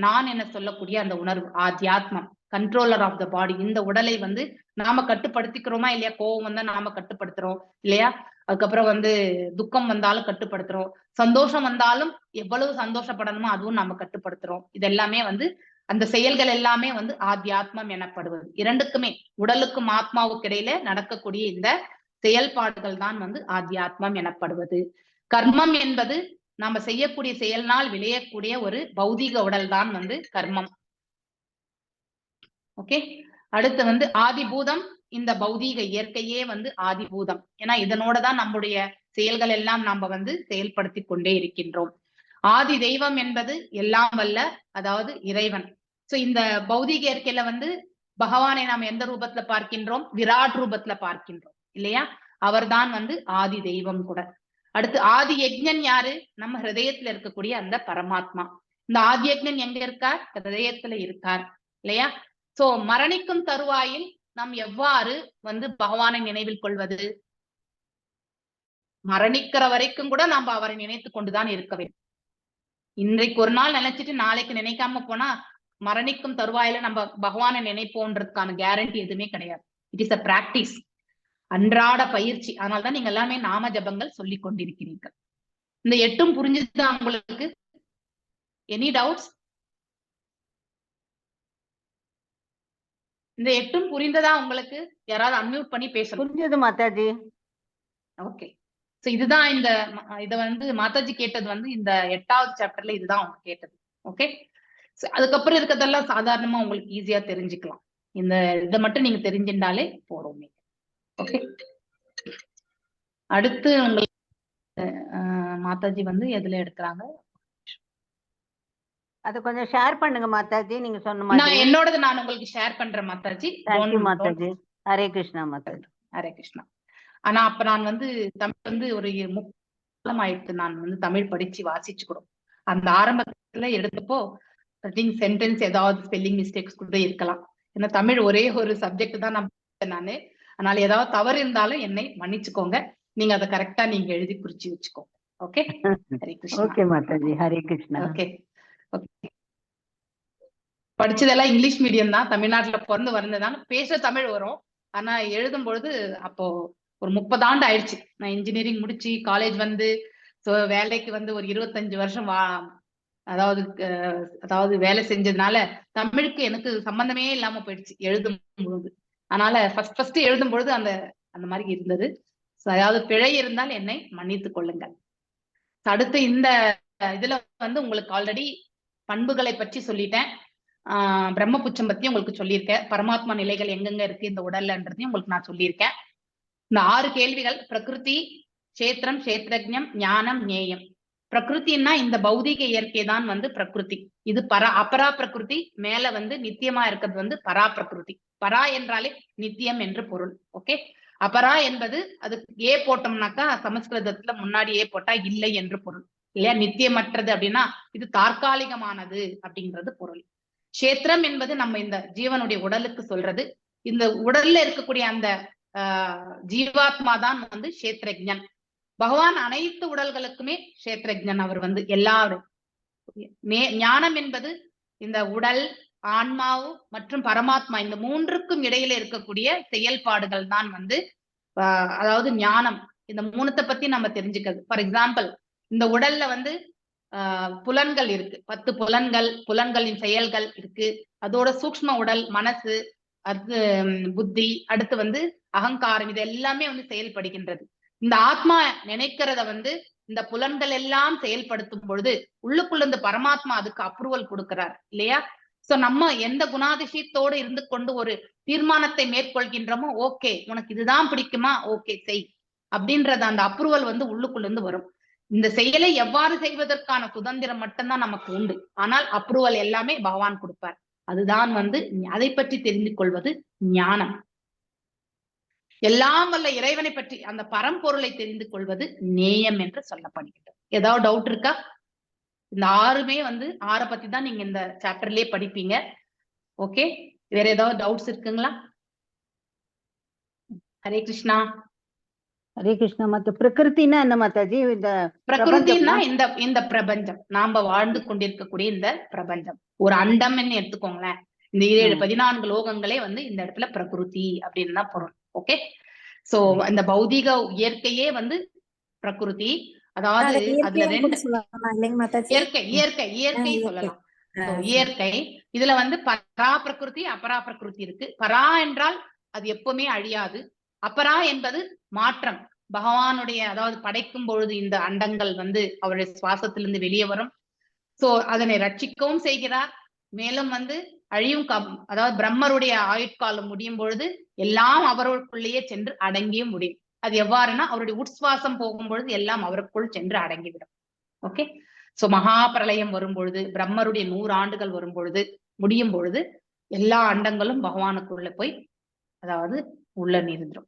நான் என்ன சொல்லக்கூடிய அந்த உணர்வு ஆத்யாத்மம், கண்ட்ரோலர் ஆஃப் த பாடி. இந்த உடலை வந்து நாம கட்டுப்படுத்திக்கிறோமா இல்லையா? கோபம் வந்தா நாம கட்டுப்படுத்துறோம் இல்லையா? அதுக்கப்புறம் வந்து துக்கம் வந்தாலும் கட்டுப்படுத்துறோம், சந்தோஷம் வந்தாலும் எவ்வளவு சந்தோஷப்படணுமோ அதுவும் நாம கட்டுப்படுத்துறோம். இது எல்லாமே வந்து அந்த செயல்கள் எல்லாமே வந்து ஆத்யாத்மம் எனப்படுவது. இரண்டுக்குமே, உடலுக்கும் ஆத்மாவுக்கு இடையில நடக்கக்கூடிய இந்த செயல்பாடுகள் தான் வந்து ஆத்யாத்மம் எனப்படுவது. கர்மம் என்பது நாம செய்யக்கூடிய செயல்னால் விளையக்கூடிய ஒரு பௌதீக உடல் தான் வந்து கர்மம். ஓகே, அடுத்து வந்து ஆதிபூதம். இந்த பௌதீக இயற்கையே வந்து ஆதிபூதம். ஏன்னா இதனோடதான் நம்முடைய செயல்கள் எல்லாம் நாம வந்து செயல்படுத்தி கொண்டே இருக்கின்றோம். ஆதி தெய்வம் என்பது எல்லாம் வல்ல அதாவது இறைவன். சோ இந்த பௌதீக இயற்கையில வந்து பகவானை நாம் எந்த ரூபத்துல பார்க்கின்றோம்? விராட் ரூபத்துல பார்க்கின்றோம் இல்லையா? அவர்தான் வந்து ஆதி தெய்வம் கூட. அடுத்து ஆதி யஜ்ஞன் யாரு? நம்ம ஹிருதயத்துல இருக்கக்கூடிய அந்த பரமாத்மா. இந்த ஆதி யஜ்ஞன் எங்க இருக்கார்? ஹிருதயத்துல இருக்கார் இல்லையா? சோ மரணிக்கும் தருவாயில் நாம் எவ்வாறு வந்து பகவானை நினைவில் கொள்வது? மரணிக்கிற வரைக்கும் கூட நாம் அவரை நினைத்து கொண்டுதான் இருக்க வேண்டும். இன்றைக்கு ஒரு நாள் நினைச்சிட்டு நாளைக்கு நினைக்காம போனா மரணிக்கும் தருவாயில நம்ம பகவானை நினைப்போன்றதுக்கான கேரண்டி எதுவுமே கிடையாது. இட் இஸ் அ பிராக்டிஸ், அன்றாட பயிற்சி. அதனால்தான் நீங்க எல்லாமே நாம ஜபங்கள் சொல்லி கொண்டிருக்கிறீர்கள். இந்த 8ம் புரிஞ்சுதான் உங்களுக்கு? Any doubts? இந்த 8ம் புரிந்ததா உங்களுக்கு? யாராவது அன்மியூட் பண்ணி பேசணும். புரிஞ்சது மாதாஜி. ஓகே. சோ இதுதான் இத வந்து மாதாஜி கேட்டது வந்து இந்த 8வது சாப்டர்ல இதுதான் அவங்க கேட்டது. ஓகே. அதுக்கப்புறம் இருக்கிறதெல்லாம் சாதாரணமா உங்களுக்கு ஈஸியா தெரிஞ்சுக்கலாம். இதை மட்டும் நீங்க தெரிஞ்சிருந்தாலே போறோம். ஓகே. அடுத்து உங்களுக்கு மாதாஜி வந்து எதுல எடுக்கிறாங்க அத கொஞ்சம் ஷேர் பண்ணுங்க மாதாஜி. நீங்க சொன்ன மாதிரி என்னோடது நான் உங்களுக்கு ஷேர் பண்றேன் மாதாஜி. தேங்க்யூ மாதாஜி. ஹரே கிருஷ்ணா மாதாஜி. ஹரே கிருஷ்ணா. ஆனா அப்ப நான் வந்து தமிழ் வந்து ஒரு 30 ஆயிடுத்து நான் வந்து தமிழ் படிச்சு வாசிச்சு கூட அந்த ஆரம்பத்துல எடுத்தப்போ சென்டென்ஸ் ஏதாவது ஸ்பெல்லிங் மிஸ்டேக்ஸ் கூட இருக்கலாம். ஏன்னா தமிழ் ஒரே ஒரு சப்ஜெக்ட் தான் நானு. அதனால ஏதாவது தவறு இருந்தாலும் என்னை மன்னிச்சுக்கோங்க. நீங்க அதை கரெக்டா நீங்க எழுதி குறிச்சு வச்சுக்கோங்க. Okay. Hare Krishna. Okay Mataji. Hare Krishna. Okay. படிச்சதெல்லாம் இங்கிலீஷ் மீடியம் தான். தமிழ்நாட்டுல பிறந்து வந்ததாங்க பேச தமிழ் வரும். ஆனா எழுதும் பொழுது அப்போ ஒரு 30 ஆண்டு ஆயிடுச்சு. நான் இன்ஜினியரிங் முடிச்சு காலேஜ் வந்து வேலைக்கு வந்து ஒரு 25 வருஷம் அதாவது வேலை செஞ்சதுனால தமிழுக்கு எனக்கு சம்பந்தமே இல்லாம போயிடுச்சு எழுதும் பொழுது. அதனால ஃபர்ஸ்ட் எழுதும் பொழுது அந்த மாதிரி இருந்தது. அதாவது பிழை இருந்தால் என்னை மன்னித்துக் கொள்ளுங்கள். அடுத்து இந்த இதுல வந்து உங்களுக்கு ஆல்ரெடி பண்புகளை பற்றி சொல்லிட்டேன். பிரம்மபுச்சம் பத்தி உங்களுக்கு சொல்லியிருக்கேன். பரமாத்மா நிலைகள் எங்கெங்க இருக்கு இந்த உடல்லன்றதையும் உங்களுக்கு நான் சொல்லியிருக்கேன். இந்த 6 கேள்விகள் பிரகிருதி, கஷேத்திரம், கஷேத்ரஜ்ஞம், ஞானம், ஞேயம். பிரகிருத்தின்னா இந்த பௌதிக இயற்கை தான் வந்து பிரகிருதி. இது அபரா பிரகிருதி. மேல வந்து நித்தியமா இருக்கிறது வந்து பரா பிரகிருதி. பரா என்றாலே நித்தியம் என்று பொருள். ஓகே. அபரா என்பது அதுக்கு போட்டோம்னாக்கா சமஸ்கிருதத்துல முன்னாடி போட்டா இல்லை என்று பொருள் இல்லையா. நித்தியமற்றது அப்படின்னா இது தற்காலிகமானது அப்படிங்கிறது பொருள். கஷேத்திரம் என்பது நம்ம இந்த ஜீவனுடைய உடலுக்கு சொல்றது. இந்த உடல்ல இருக்கக்கூடிய அந்த ஜீவாத்மா தான் வந்து கஷேத்ரஜ்ஞன். பகவான் அனைத்து உடல்களுக்குமே கஷேத்ரஜ்ஞன். அவர் வந்து எல்லாரும். ஞானம் என்பது இந்த உடல், ஆன்மாவு மற்றும் பரமாத்மா இந்த 3க்கும் இடையில இருக்கக்கூடிய செயல்பாடுகள் தான் வந்து அதாவது ஞானம். இந்த 3த்தை பத்தி நம்ம தெரிஞ்சுக்கிறது. ஃபார் எக்ஸாம்பிள் இந்த உடல்ல வந்து புலன்கள் இருக்கு. 10 புலன்களின் செயல்கள் இருக்கு. அதோட சூக்ஷ்ம உடல், மனசு, அது புத்தி, அடுத்து வந்து அகங்காரம், இது எல்லாமே வந்து செயல்படுகின்றது. இந்த ஆத்மா நினைக்கிறத வந்து இந்த புலன்கள் எல்லாம் செயல்படுத்தும் பொழுது உள்ளுக்குள்ள இந்த பரமாத்மா அதுக்கு அப்ரூவல் கொடுக்கிறார் இல்லையா. சோ நம்ம எந்த குணாதிசயத்தோடு இருந்து கொண்டு ஒரு தீர்மானத்தை மேற்கொள்கின்றோமோ, ஓகே உனக்கு இதுதான் பிடிக்குமா, ஓகே செய் அப்படின்றது அந்த அப்ரூவல் வந்து உள்ளுக்குள்ள இருந்து வரும். இந்த செயலை எவ்வாறு செய்வதற்கான சுதந்திரம் மட்டும்தான் நமக்கு உண்டு. ஆனால் அப்ரூவல் எல்லாமே பகவான் கொடுப்பார். அதுதான் வந்து அதை பற்றி தெரிந்து கொள்வது ஞானம். எல்லாம் வல்ல இறைவனை பற்றி அந்த பரம்பொருளை தெரிந்து கொள்வது நேயம் என்று சொல்லப்படுகிறது. ஏதாவது டவுட் இருக்கா? இந்த 6மே வந்து 6 பத்தி தான் நீங்க இந்த சாப்டர்லயே படிப்பீங்க. ஓகே. வேற ஏதாவது டவுட்ஸ் இருக்குங்களா? ஹரே கிருஷ்ணா. ஹரே கிருஷ்ணா. மத்த பிரகிருத்தினா என்ன மாதாஜி? இந்த பிரகிருத்தினா இந்த பிரபஞ்சம், நாம வாழ்ந்து கொண்டிருக்கக்கூடிய இந்த பிரபஞ்சம் ஒரு அண்டம்னு எடுத்துக்கோங்களேன். இந்த 14 லோகங்களே வந்து இந்த இடத்துல பிரகிருதி அப்படின்னு தான் பொருள். ஓகே. சோ இந்த பௌதிக இயற்கையே வந்து பிரகிருதி. அதாவது அதுல 2 இயற்கை சொல்லலாம். இயற்கை இதுல வந்து பரா பிரகிருதி, அபரா பிரகிருதி இருக்கு. பரா என்றால் அது எப்பவுமே அழியாது. அபரா என்பது மாற்றம். பகவானுடைய அதாவது படைக்கும் பொழுது இந்த அண்டங்கள் வந்து அவருடைய சுவாசத்திலிருந்து வெளியே வரும். சோ அதனை ரட்சிக்கவும் செய்கிறார். மேலும் வந்து அழியும் அதாவது பிரம்மருடைய ஆயுட்காலம் முடியும் பொழுது எல்லாம் அவருக்குள்ளேயே சென்று அடங்கியும் முடியும். அது எவ்வாறுனா அவருடைய உட்சுவாசம் போகும் பொழுது எல்லாம் அவருக்குள் சென்று அடங்கிவிடும். ஓகே. சோ மகா பிரளயம் வரும் பொழுது, பிரம்மருடைய 100 ஆண்டுகள் வரும் பொழுது, முடியும் பொழுது எல்லா அண்டங்களும் பகவானுக்குள்ள போய் அதாவது உள்ள நிறுந்துரும்.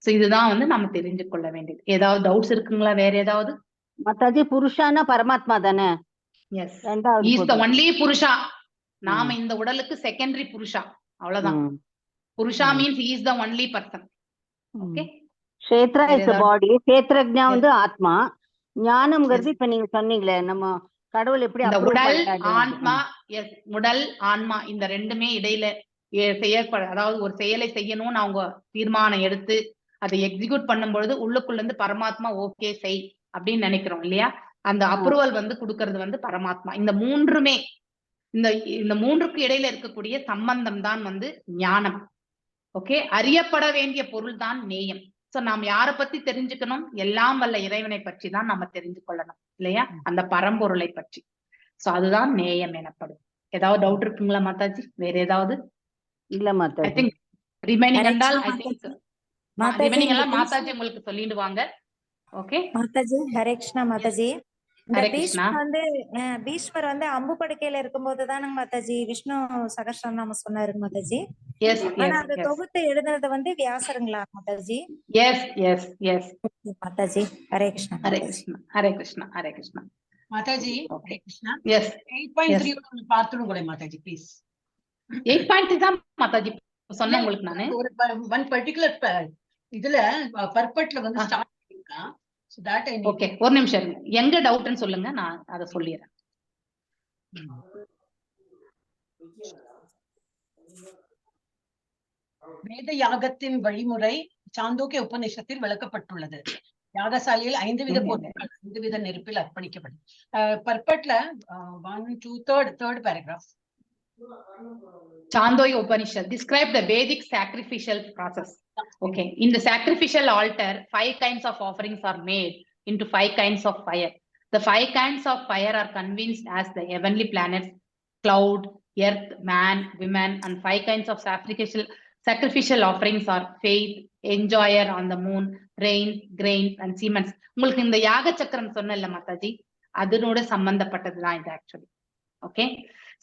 சோ இதுதான் வந்து நம்ம தெரிஞ்சு கொள்ள வேண்டியது. ஏதாவது டவுட்ஸ் இருக்குங்களா? வேற ஏதாவது? மாதாஜி புருஷானா பரமாத்மா தானே? எஸ், இஸ் தி ஒன்லி புருஷா. நாம இந்த உடலுக்கு செகண்டரி புருஷா, அவ்வளவுதான். புருஷா means he is the only person. Okay. கஷேத்ரா இஸ் தி பாடி, கஷேத்ரஜ்ஞா வந்து ஆத்மா, ஞானம்ங்கிறது இப்ப நீங்க சொன்னீங்களே நம்ம கடவுள் எப்படி இந்த உடல் ஆன்மா. எஸ், உடல் ஆன்மா இந்த 2மே இடையில செயற்பட, அதாவது ஒரு செயலை செய்யணும்னு அவங்க தீர்மானம் எடுத்து அதை எக்ஸிக்யூட் பண்ணும் பொழுது உள்ளுக்குள்ள இருந்து பரமாத்மா ஓகே செய் அப்படின்னு நினைக்கிறோம் இல்லையா. அந்த அப்ரூவல் வந்து கொடுக்கறது வந்து பரமாத்மா. இந்த 3மே இந்த 3க்கு இடையில இருக்கக்கூடிய சம்பந்தம் தான் வந்து ஞானம். ஓகே. அறியப்பட வேண்டிய பொருள் தான் நேயம். சோ நாம் யாரை பத்தி தெரிஞ்சுக்கணும்? எல்லாம் வல்ல இறைவனை பற்றி தான் நம்ம தெரிஞ்சு கொள்ளணும் இல்லையா? அந்த பரம்பொருளை பற்றி. சோ அதுதான் நேயம் எனப்படும். ஏதாவது டவுட் இருக்குங்களா மாதாஜி? வேற ஏதாவது? இல்ல ஐ மாதாஜி. திங்க் ரிமைனிங் என்றால் ஐ மாதாஜி. திங்க் மாதாஜி, ரிமைனிங் இந்த எல்லாம் மாதாஜி உங்களுக்கு சொல்லிடுவாங்க. ஓகே மாதாஜி, ஹரே கிருஷ்ணா மாதாஜி. இந்த ஹரே கிருஷ்ணா. பீஷ்மர் வந்து அம்பு படுக்கையில இருக்கும்போது தானங்க மாதாஜி விஷ்ணு சகஸ்ரநாமம் சொன்னாருங்க மாதாஜி. எஸ் ஆனா எஸ் அந்த எஸ் தொகுத்து எழுதுனது வந்து வியாசருங்களா Mataji? Yes yes yes Mataji, Hare Krishna Hare Mataji. Krishna Hare Krishna Hare Krishna. Mataji, okay Hare Krishna. Yes 8.3 பார்த்துடும் கூட மாதாஜி ப்ளீஸ். 8.3 தான் மாதாஜி சொன்னேன் உங்களுக்கு நானு. ஒரு ஒன் பர்టిక్యులர் இதுல பர்பட்ல வந்து ஸ்டார்ட் பண்ணிருக்கா. சோ தட் ஐ ஓகே ஒரு நிமிஷம் இருங்க. எங்க டவுட்னு சொல்லுங்க, நான் அதை சொல்லிடுறேன். வேத யாகத்தின் வழிமுறை சாந்தோக்கிய உபநிஷத்தில் விளக்கப்பட்டுள்ளது. யாகசாலையில் 5 வித பொருட்கள் 5 வித நெருப்பில் அர்ப்பணிக்கப்படும். பர்பட்ல 1 2 3rd paragraph. Chandoya Upanishad describe the Vedic sacrificial process. Okay, in the sacrificial altar, 5 kinds of offerings are made into 5 kinds of fire. The 5 kinds of fire are convinced as the heavenly planets, cloud, earth, man, women, and 5 kinds of sacrificial offerings are faith, enjoyer on the moon, rain, grains, and cements. உங்களுக்கு இந்த யாக சக்கரம் சொன்னேன்ல மாதாஜி, அதனோட சம்பந்தப்பட்டதுதான் இது actually. Okay,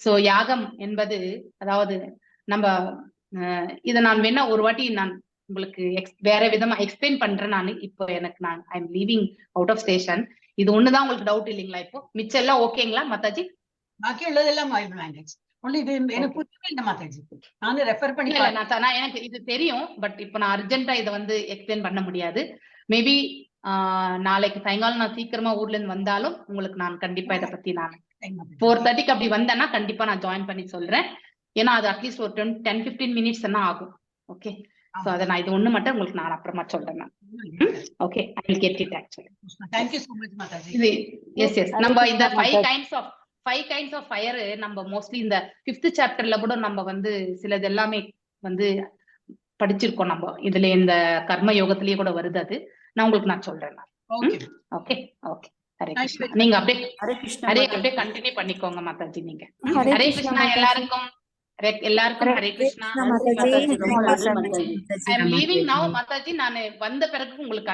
so யாகம் என்பது அதாவது நம்ம இதை நான் வேணா ஒரு வாட்டி நான் உங்களுக்கு வேற விதமா எக்ஸ்பிளைன் பண்றேன். நான் இப்போ I am leaving out of station. இது ஒண்ணுதான் உங்களுக்கு டவுட் இல்லைங்களா? இப்போ மிச்சம் எல்லாம் ஓகேங்களா மாதாஜி? பாக்கி உள்ளதெல்லாம் ஒன்லி இது எனக்கு புரியவே இல்லை மாதாஜி. நான் ரெஃபர் பண்ணி நான் எனக்கு இது தெரியும், பட் இப்போ நான் அர்ஜென்ட்டா இதை வந்து எக்ஸ்பிளைன் பண்ண முடியாது. மேபி நாளைக்கு சாயங்காலம் நான் சீக்கிரமா ஊர்ல இருந்து வந்தாலும் உங்களுக்கு நான் கண்டிப்பா இதை பத்தி நான் 4:30 அப்படி வந்தேன்னா கண்டிப்பா நான் ஜாயின் பண்ணி சொல்றேன். ஏன்னா அது அட்லீஸ்ட் ஒரு 10-15 மினிட்ஸ் என்ன ஆகும். ஓகே, சோ அதை நான் இது ஒண்ணு மட்டும் உங்களுக்கு நான் அப்புறமா சொல்றேன். Okay, I will get it actually. Thank you so much Mataji. இது எஸ் நம்ம இந்த 5 kinds of fire நம்ம மோஸ்ட்லி இந்த 5th சாப்டர்ல கூட நம்ம வந்து சிலது எல்லாமே வந்து படிச்சிருக்கோம். நம்ம இதுல இந்த கர்ம யோகத்திலேயே கூட வருது. அது நான் உங்களுக்கு சொல்றேன். Okay okay okay. Hare Krishna. நீங்க அப்படியே ஹரே கிருஷ்ணா அப்படியே கண்டினியூ பண்ணிக்கோங்க மாதாஜி. நீங்க ஹரே ஹரே கிருஷ்ணா கிருஷ்ணா. மாதாஜி. எல்லாருக்கும் ஹரே கிருஷ்ணா. மாதாஜி, ரொம்ப நல்லது மாதாஜி. ஐ எம் லீவிங் நவ் மாதாஜி. நான் வந்த பிறகு உங்களுக்கு